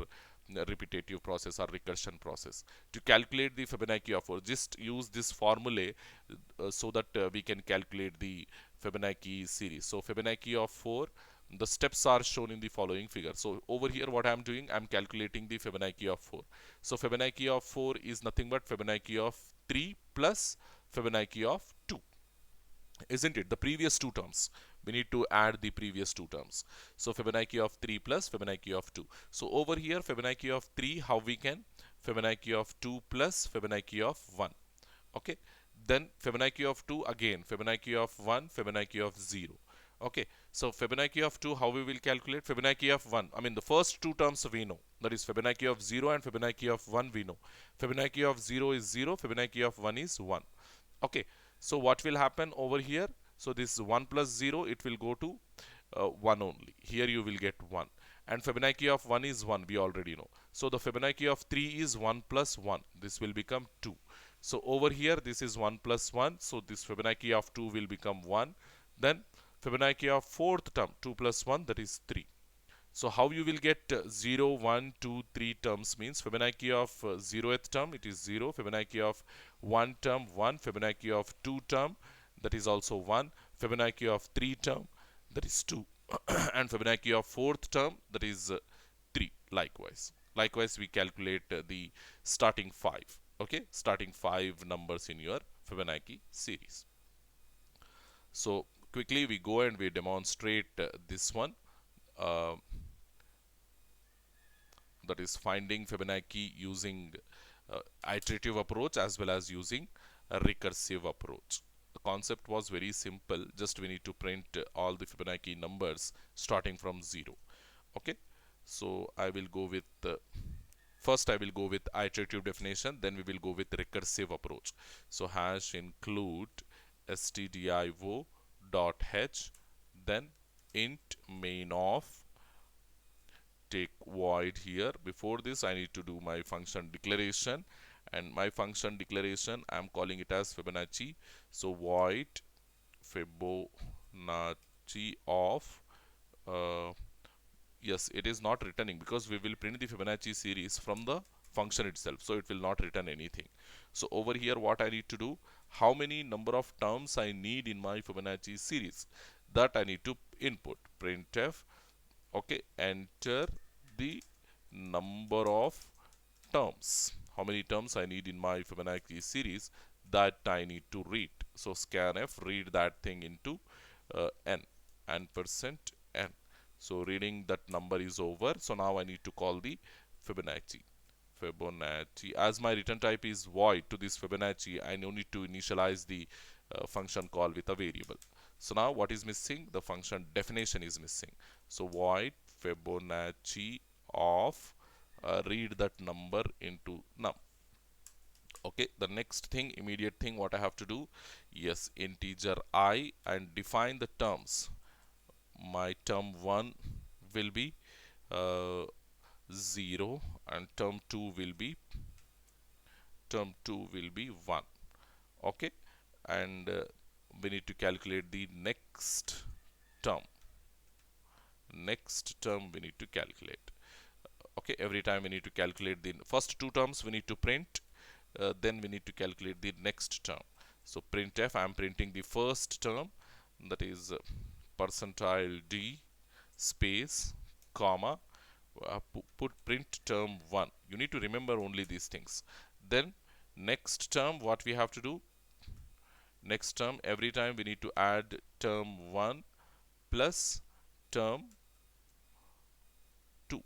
S1: repetitive process or recursion process. To calculate the Fibonacci of 4, just use this formula so that we can calculate the Fibonacci series. So Fibonacci of 4, The steps are shown in the following figure. So over here what I am doing, I am calculating the Fibonacci of 4. So Fibonacci of 4 is nothing but Fibonacci of 3 plus Fibonacci of 2, isn't it? The previous two terms. We need to add the previous two terms. So Fibonacci of 3 plus Fibonacci of 2. So over here Fibonacci of 3, how we can? Fibonacci of 2 plus Fibonacci of 1. Okay. Then Fibonacci of 2 again, Fibonacci of 1, Fibonacci of 0. Okay. So Fibonacci of 2, how we will calculate? Fibonacci of 1. I mean the first two terms we know. That is Fibonacci of 0 and Fibonacci of 1 we know. Fibonacci of 0 is 0, Fibonacci of 1 is 1. Okay, so what will happen over here? So this 1 plus 0, it will go to 1 only. Here you will get 1. And Fibonacci of 1 is 1, we already know. So the Fibonacci of 3 is 1 plus 1. This will become 2. So over here, this is 1 plus 1. So this Fibonacci of 2 will become 1. Then Fibonacci of fourth term, 2 plus 1, that is 3. So how you will get 0, 1, 2, 3 terms means Fibonacci of 0th term, it is 0. Fibonacci of 1 term, 1. Fibonacci of 2 term, that is also 1. Fibonacci of 3 term, that is 2. And Fibonacci of 4th term, that is 3 likewise. Likewise, we calculate the starting 5. Okay, starting 5 numbers in your Fibonacci series. So quickly we go and we demonstrate this one. Uh, that is finding Fibonacci using iterative approach as well as using a recursive approach. The concept was very simple, just we need to print all the Fibonacci numbers starting from 0. Okay, so I will go with first I will go with iterative definition, then we will go with recursive approach. So hash include stdio dot h, then int main of, take void here. Before this I need to do my function declaration, and my function declaration I am calling it as Fibonacci. So void Fibonacci of yes, it is not returning because we will print the Fibonacci series from the function itself, so it will not return anything. So over here what I need to do, how many number of terms I need in my Fibonacci series, that I need to input. Printf, okay, enter the number of terms, how many terms I need in my Fibonacci series, that I need to read. So scanf, read that thing into n and percent n. So reading that number is over. So now I need to call the Fibonacci. Fibonacci, as my return type is void to this Fibonacci, I no need to initialize the function call with a variable. So now what is missing? The function definition is missing. So void Fibonacci of read that number into num. Okay, the next thing, immediate thing what I have to do, yes, integer I, and define the terms. My term 1 will be uh, 0 and term 2 will be 1. Okay, and we need to calculate the next term. We need to calculate. Okay, every time we need to calculate the first two terms, we need to print, then we need to calculate the next term. So printf, I am printing the first term, that is percentile d space comma, put print term 1. You need to remember only these things. Then next term, what we have to do, next term, every time we need to add term 1 plus term 2.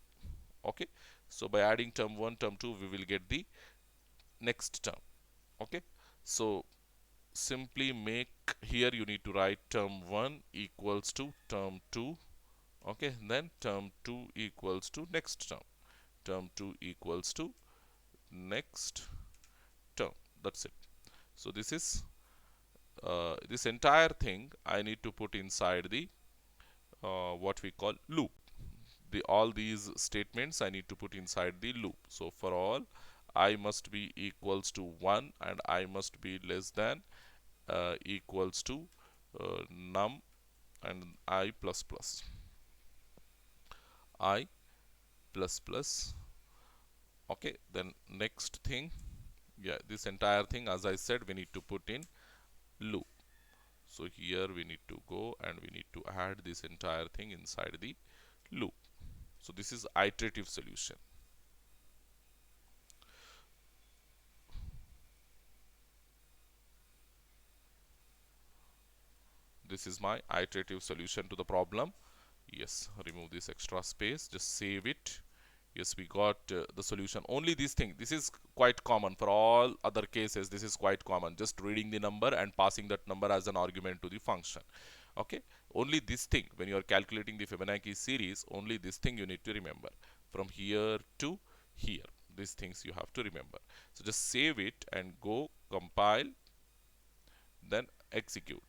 S1: Okay, so by adding term 1, term 2, we will get the next term. Okay, so simply make, here you need to write term 1 equals to term 2. Okay, then term 2 equals to next term. Term 2 equals to next term. That's it. So this is this entire thing I need to put inside the what we call loop. All these statements I need to put inside the loop. So for all I must be equals to 1 and I must be less than equals to num and I plus plus. I plus plus. Okay, then next thing, yeah, this entire thing, as I said, we need to put in loop. So here we need to go and we need to add this entire thing inside the loop. So this is iterative solution. This is my iterative solution to the problem. Yes, remove this extra space, just save it. Yes, we got the solution. Only this thing, this is quite common for all other cases. This is quite common, just reading the number and passing that number as an argument to the function. Okay, only this thing, when you are calculating the Fibonacci series, only this thing you need to remember. From here to here, these things you have to remember. So just save it and go compile, then execute.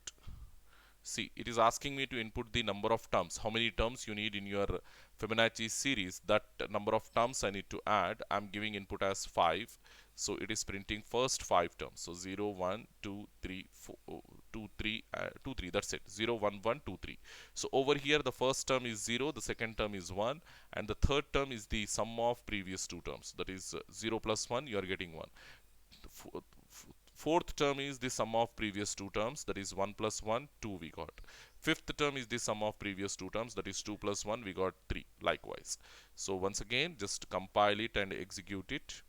S1: See, it is asking me to input the number of terms. How many terms you need in your Fibonacci series? That number of terms I need to add. I'm giving input as 5. So it is printing first 5 terms. So 0, 1, 2, 3, 4, 2, 3, 2, 3. That's it. 0, 1, 1, 2, 3. So over here, the first term is 0, the second term is 1, and the third term is the sum of previous two terms. That is 0 plus 1, you are getting 1. Fourth term is the sum of previous two terms, that is 1 plus 1, 2 we got. Fifth term is the sum of previous two terms, that is 2 plus 1, we got 3 likewise. So once again, just compile it and execute it.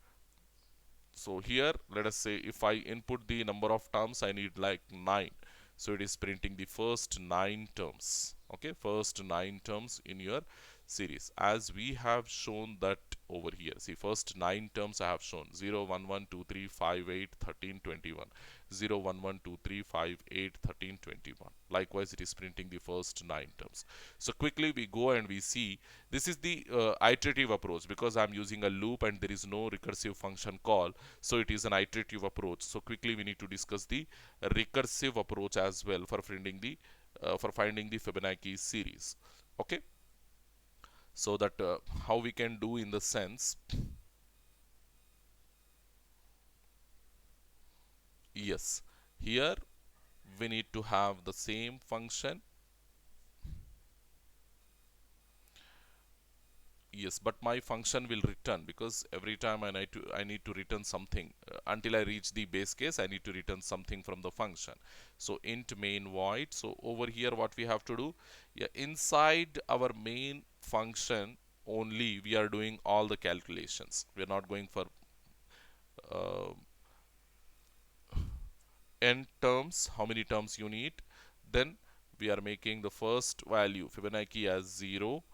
S1: So here, let us say if I input the number of terms, I need like 9. So it is printing the first 9 terms. Okay, first 9 terms in your series, as we have shown that over here. See, first 9 terms I have shown: 0, 1, 1, 2, 3, 5, 8, 13, 21. 0, 1, 1, 2, 3, 5, 8, 13, 21. Likewise, it is printing the first 9 terms. So quickly we go and we see, this is the iterative approach, because I'm using a loop and there is no recursive function call, so it is an iterative approach. So quickly we need to discuss the recursive approach as well for finding the Fibonacci series. Okay, so that how we can do in the sense, yes, here we need to have the same function. Yes, but my function will return, because every time I need to return something until I reach the base case. I need to return something from the function. So int main void. So over here, what we have to do? Yeah, inside our main function only we are doing all the calculations. We are not going for uh, n terms. How many terms you need? Then we are making the first value Fibonacci as 0.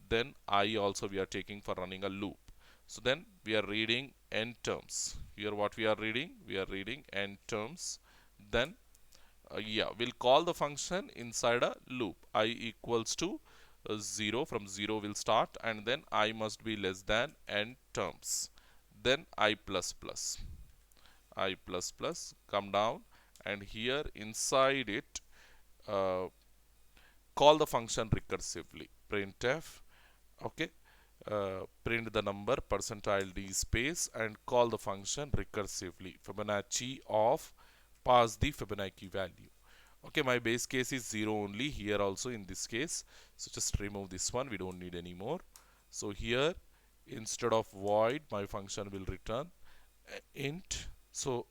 S1: Then I also we are taking for running a loop. So then we are reading n terms. Here what we are reading? We are reading n terms. Then yeah, we'll call the function inside a loop. I equals to 0. From 0 will start, and then I must be less than n terms. Then I plus plus. I plus plus, come down, and here inside it uh, call the function recursively. Printf, okay, print the number percentile d space and call the function recursively. Fibonacci of, pass the Fibonacci value. Okay, my base case is 0 only here also in this case. So just remove this one, we don't need any more. So here instead of void, my function will return int. So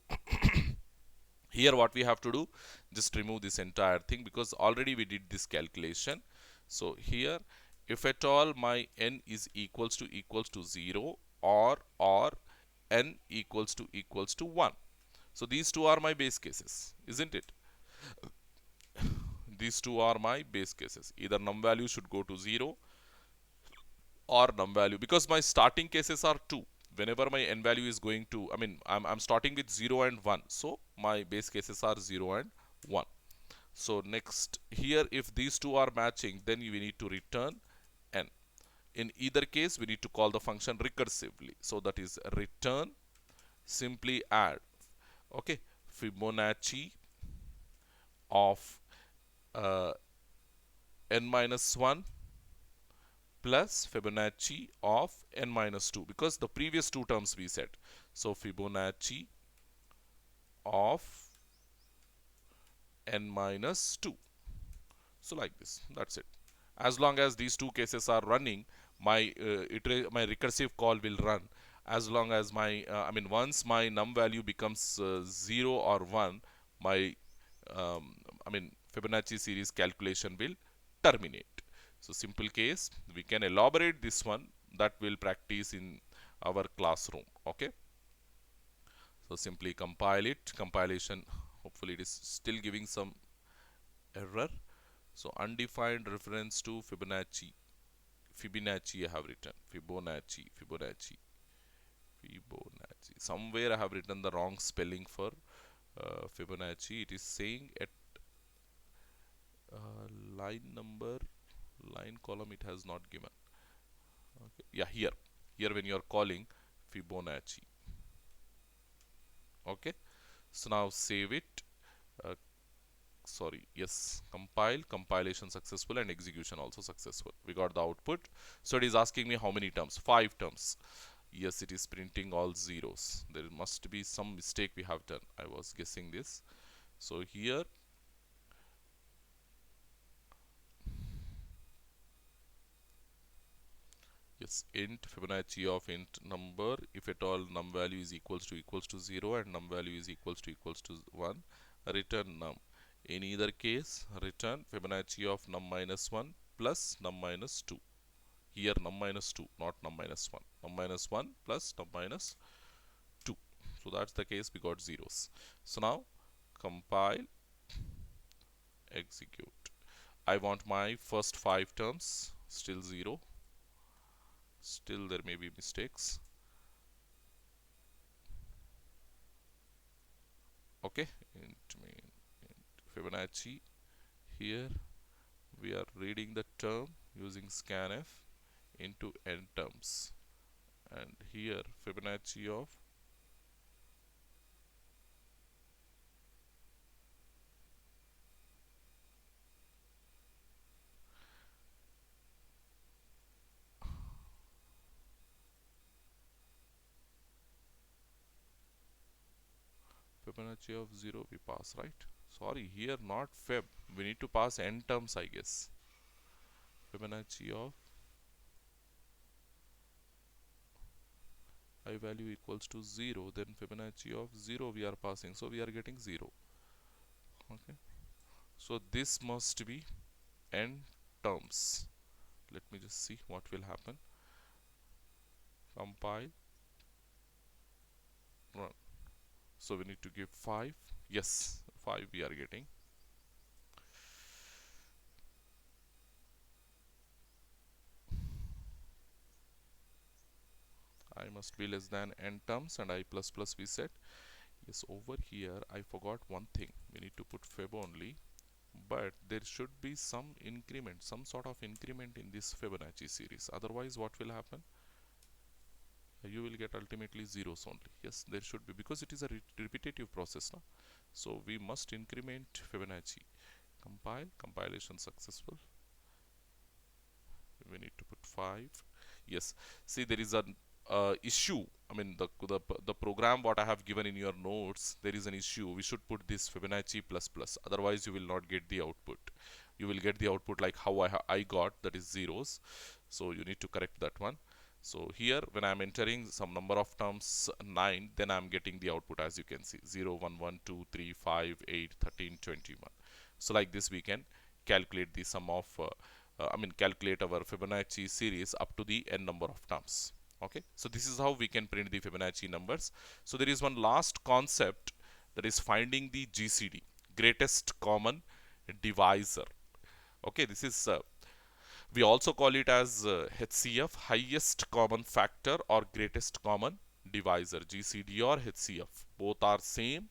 S1: here what we have to do, just remove this entire thing, because already we did this calculation. So here, if at all my n is equals to 0, or n equals to 1. So these two are my base cases, isn't it? These two are my base cases. Either num value should go to 0 or num value, because my starting cases are 2. Whenever my n value is going to, I mean, I'm starting with 0 and 1. So my base cases are 0 and 1. So next, here if these two are matching, then we need to return n. In either case, we need to call the function recursively. So that is return, simply add, okay, Fibonacci of n minus 1 plus Fibonacci of n minus 2, because the previous two terms we said. So Fibonacci of n minus 2. So like this, that's it. As long as these two cases are running, my my recursive call will run. As long as my I mean, once my num value becomes 0 or 1, my I mean Fibonacci series calculation will terminate. So simple case, we can elaborate this one, that will practice in our classroom. Okay, so simply compile it. Compilation, hopefully it is still giving some error. So undefined reference to Fibonacci I have written Fibonacci. Somewhere I have written the wrong spelling for Fibonacci. It is saying at uh, line number, line column it has not given. Okay. Yeah, here when you are calling Fibonacci. Okay, so now save it. Uh, Sorry, yes, compilation successful and execution also successful. We got the output. So it is asking me how many terms? 5 terms. Yes, it is printing all zeros. There must be some mistake we have done. I was guessing this. So here, yes, int Fibonacci of int number, if at all num value is equals to 0 and num value is equals to 1, return num. In either case, return Fibonacci of num minus 1 plus num minus 2. Here num minus 2, not num minus 1. Num minus 1 plus num minus 2. So that's the case, we got zeros. So now compile, execute. I want my first 5 terms, still 0. Still there may be mistakes. Okay, Fibonacci. Here we are reading the term using scanf into n terms, and here Fibonacci of Fibonacci of 0 we pass, right? Sorry, here not Fib. We need to pass n terms, I guess. Fibonacci of I value equals to 0, then Fibonacci of 0 we are passing, so we are getting 0. Okay, so this must be n terms. Let me just see what will happen. Compile, run. So we need to give 5. Yes, 5 we are getting. I must be less than n terms and I plus plus we set. Yes, over here I forgot one thing. We need to put Fib only, but there should be some increment, some sort of increment in this Fibonacci series. Otherwise, what will happen? You will get ultimately zeros only. Yes, there should be, because it is a repetitive process now. So we must increment Fibonacci. Compile, compilation successful. We need to put 5. Yes, see there is an issue. I mean the program what I have given in your notes, there is an issue. We should put this Fibonacci plus plus, otherwise you will not get the output. You will get the output like how I got, that is zeros. So you need to correct that one. So here when I am entering some number of terms 9, then I am getting the output as you can see 0, 1, 1, 2, 3, 5, 8, 13, 21. So like this we can calculate the sum of calculate our Fibonacci series up to the n number of terms. Okay, so this is how we can print the Fibonacci numbers. So there is one last concept, that is finding the GCD, greatest common divisor. Okay, this is we also call it as HCF, highest common factor or greatest common divisor. GCD or HCF, both are same.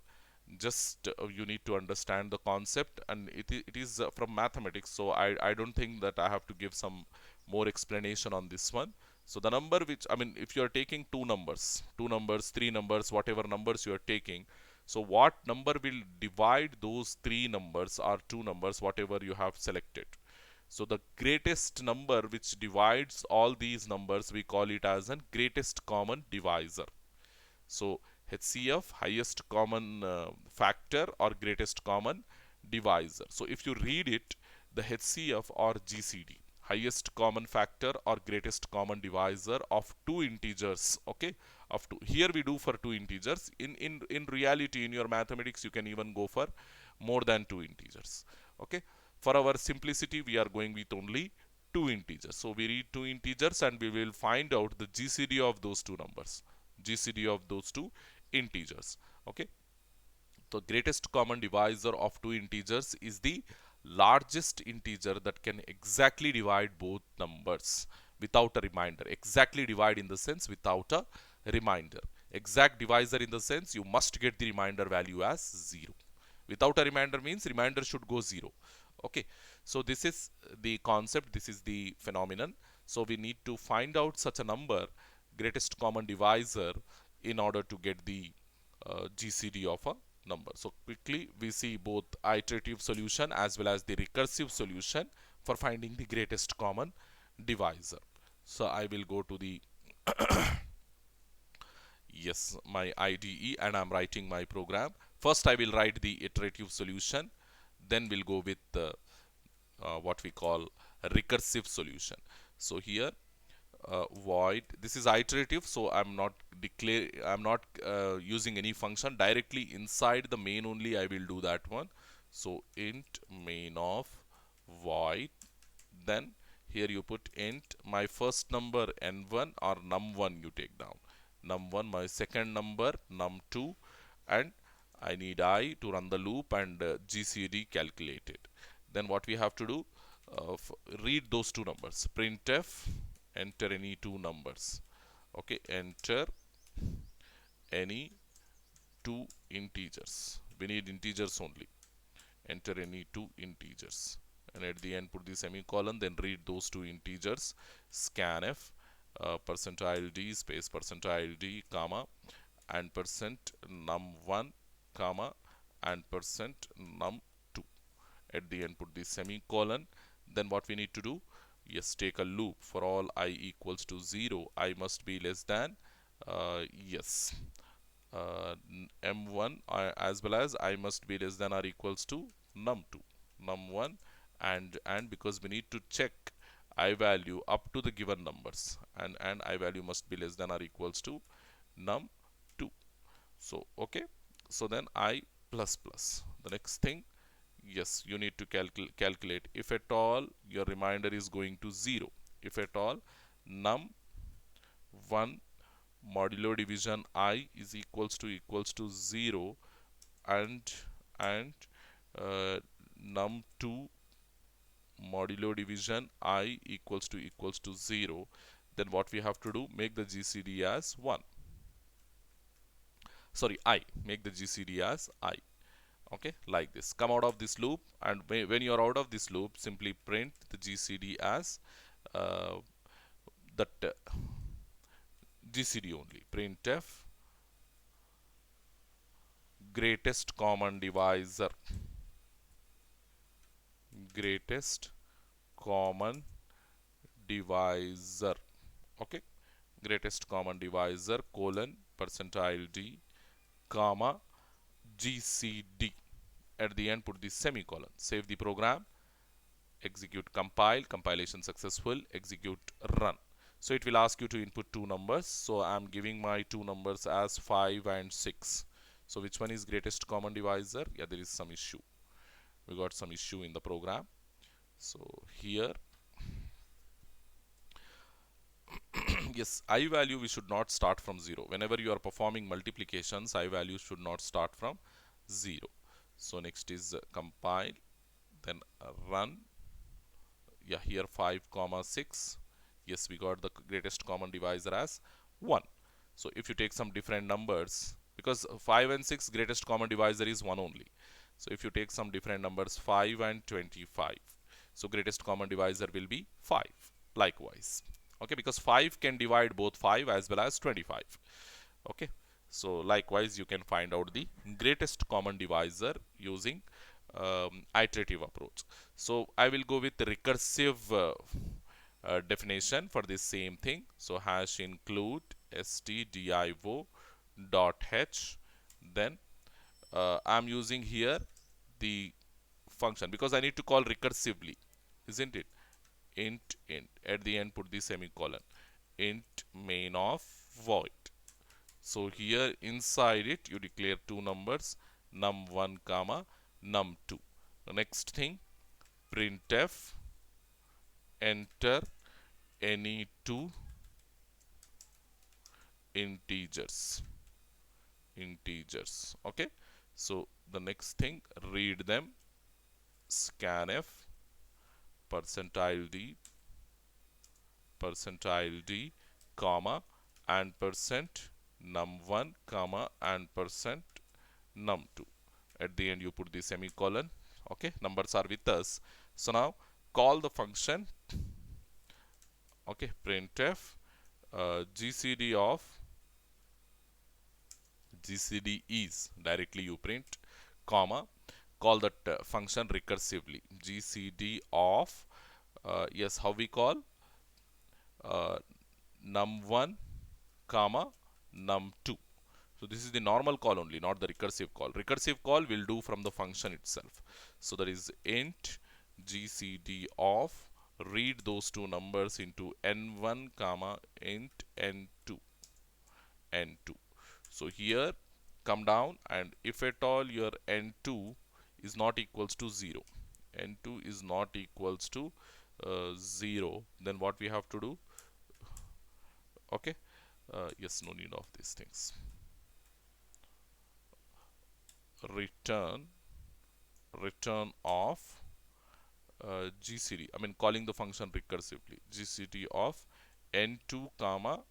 S1: Just you need to understand the concept, and it is from mathematics, so I don't think that I have to give some more explanation on this one. So the number which, I mean, if you are taking two numbers, 3 numbers, whatever numbers you are taking, so what number will divide those 3 numbers or 2 numbers, whatever you have selected. So the greatest number which divides all these numbers, we call it as a greatest common divisor. So HCF, highest common factor or greatest common divisor. So if you read it, the HCF or GCD, highest common factor or greatest common divisor of two integers. Okay, here we do for two integers. In reality, in your mathematics, you can even go for more than two integers. Okay, for our simplicity we are going with only two integers. So we read two integers and we will find out the GCD of those two numbers, GCD of those two integers. Okay, the greatest common divisor of two integers is the largest integer that can exactly divide both numbers without a remainder. Exactly divide in the sense without a remainder. Exact divisor in the sense you must get the remainder value as 0. Without a remainder means remainder should go 0. Okay, so this is the concept, this is the phenomenon. So we need to find out such a number, greatest common divisor, in order to get the GCD of a number. So quickly we see both iterative solution as well as the recursive solution for finding the greatest common divisor. So I will go to the yes, my IDE, and I'm writing my program. First I will write the iterative solution, then we'll go with what we call a recursive solution. So here void, this is iterative, so I'm not using any function directly inside the main only. I will do that one. So int main of void, then here you put int my first number n1 or num1, you take down num1, my second number num2, and I need I to run the loop and GCD calculate it. Then what we have to do, read those two numbers, printf enter any two numbers. Okay, enter any two integers. We need integers only. Enter any two integers, and at the end put the semicolon, then read those two integers. Scanf %ld space %ld comma and percent num1 comma and percent num2. At the end put the semicolon. Then what we need to do, yes, take a loop for all I equals to 0. I must be less than yes m1 as well as I must be less than or equals to num2, num1, and because we need to check I value up to the given numbers, and I value must be less than or equals to num2. So okay, so then I plus plus, the next thing, yes, you need to calculate if at all your remainder is going to 0, if at all num1 modulo division I is equals to 0, and and num2 modulo division I equals to 0, then what we have to do, make the GCD as 1. Sorry, I make the GCD as I. Okay, like this. Come out of this loop, and when you are out of this loop, simply print the GCD as that GCD only. Printf greatest common divisor, greatest common divisor. Okay, greatest common divisor colon %ld comma GCD. At the end put the semicolon. Save the program, execute, compile, compilation successful, execute, run. So it will ask you to input two numbers. So I'm giving my two numbers as 5 and 6. So which one is greatest common divisor? Yeah, there is some issue. We got some issue in the program. So here yes, I value we should not start from 0. Whenever you are performing multiplications, I value should not start from 0. So next is compile, then run. Yeah, here 5 comma 6. Yes, we got the greatest common divisor as 1. So if you take some different numbers, because 5 and 6 greatest common divisor is 1 only. So if you take some different numbers, 5 and 25, so greatest common divisor will be 5 likewise. Okay, because 5 can divide both 5 as well as 25. Okay, so likewise you can find out the greatest common divisor using iterative approach. So I will go with the recursive definition for this same thing. So hash include stdio dot h, then I'm using here the function because I need to call recursively, isn't it? Int at the end put the semicolon, int main of void. So here inside it you declare two numbers, num1 comma num2. The next thing, printf enter any two integers. Okay, so the next thing, read them, scanf percentile d comma and percent num1 comma and percent num2. At the end you put the semicolon. Okay, numbers are with us. So now call the function. Okay, printf gcd of gcd is, directly you print, comma, call that function recursively, gcd of yes, how we call, uh, num1 comma num2. So this is the normal call only, not the recursive call. Recursive call will do from the function itself. So that is int gcd of, read those two numbers into n1 comma int n2. So here come down, and if at all your n2 is not equals to 0, n2 is not equals to 0, then what we have to do? Okay, yes, no need of these things. Return of gcd, I mean calling the function recursively, gcd of n2 comma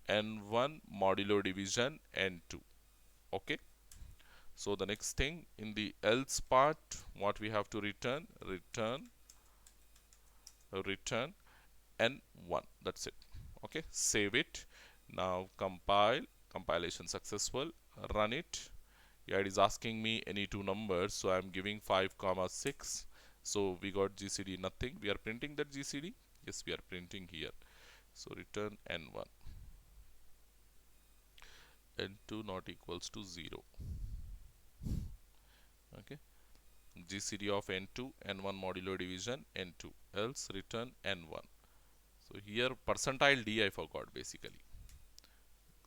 S1: n1 modulo division n2. Okay, so the next thing, in the else part, what we have to return n1. That's it. Okay, save it. Now compilation successful, run it. Yeah, it is asking me any two numbers, so I'm giving 5 comma 6. So we got gcd nothing. We are printing that gcd. Yes, we are printing here. So return n1, n2 not equals to 0. Okay, gcd of n2 n1 modulo division n2, else return n1. So here percentile d I forgot basically.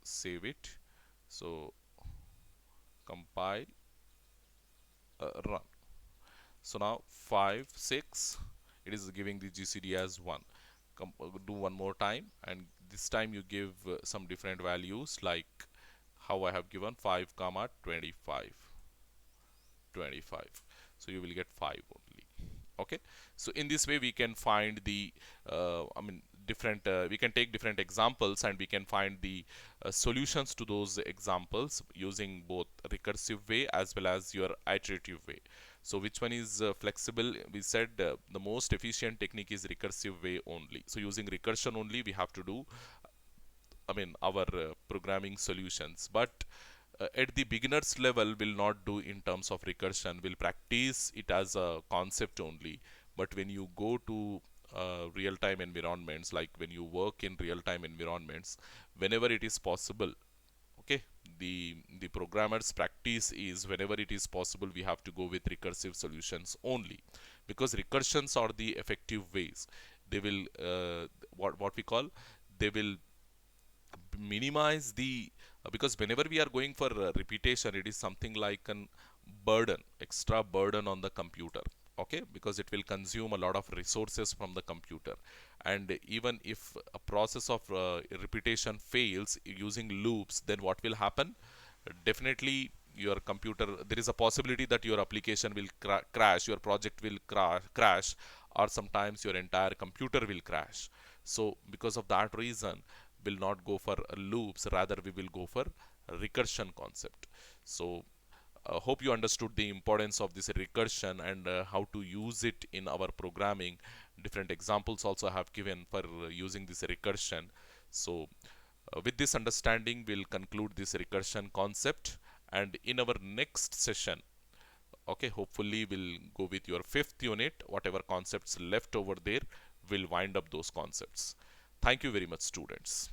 S1: Save it. So compile, run. So now 5 6, it is giving the gcd as 1. Do one more time, and this time you give some different values, like how I have given 5 comma 25. So you will get 5 only. Okay, so in this way we can find the I mean different we can take different examples, and we can find the solutions to those examples using both recursive way as well as your iterative way. So which one is flexible? We said the most efficient technique is recursive way only. So using recursion only we have to do, I mean, our programming solutions. But at the beginners level, will not do in terms of recursion. We'll practice it as a concept only. But when you go to real-time environments, like when you work in real-time environments, whenever it is possible, okay, the programmers practice is, whenever it is possible, we have to go with recursive solutions only, because recursions are the effective ways. They will what we call, they will minimize the because whenever we are going for repetition, it is something like an extra burden on the computer. Okay, because it will consume a lot of resources from the computer, and even if a process of repetition fails using loops, then what will happen? Definitely your computer, there is a possibility that your application will crash, your project will crash, or sometimes your entire computer will crash. So because of that reason, will not go for loops, rather we will go for recursion concept. So hope you understood the importance of this recursion, and how to use it in our programming. Different examples also have given for using this recursion. So with this understanding, we'll conclude this recursion concept, and in our next session, okay, hopefully we'll go with your 5th unit. Whatever concepts left over there, we'll wind up those concepts. Thank you very much, students.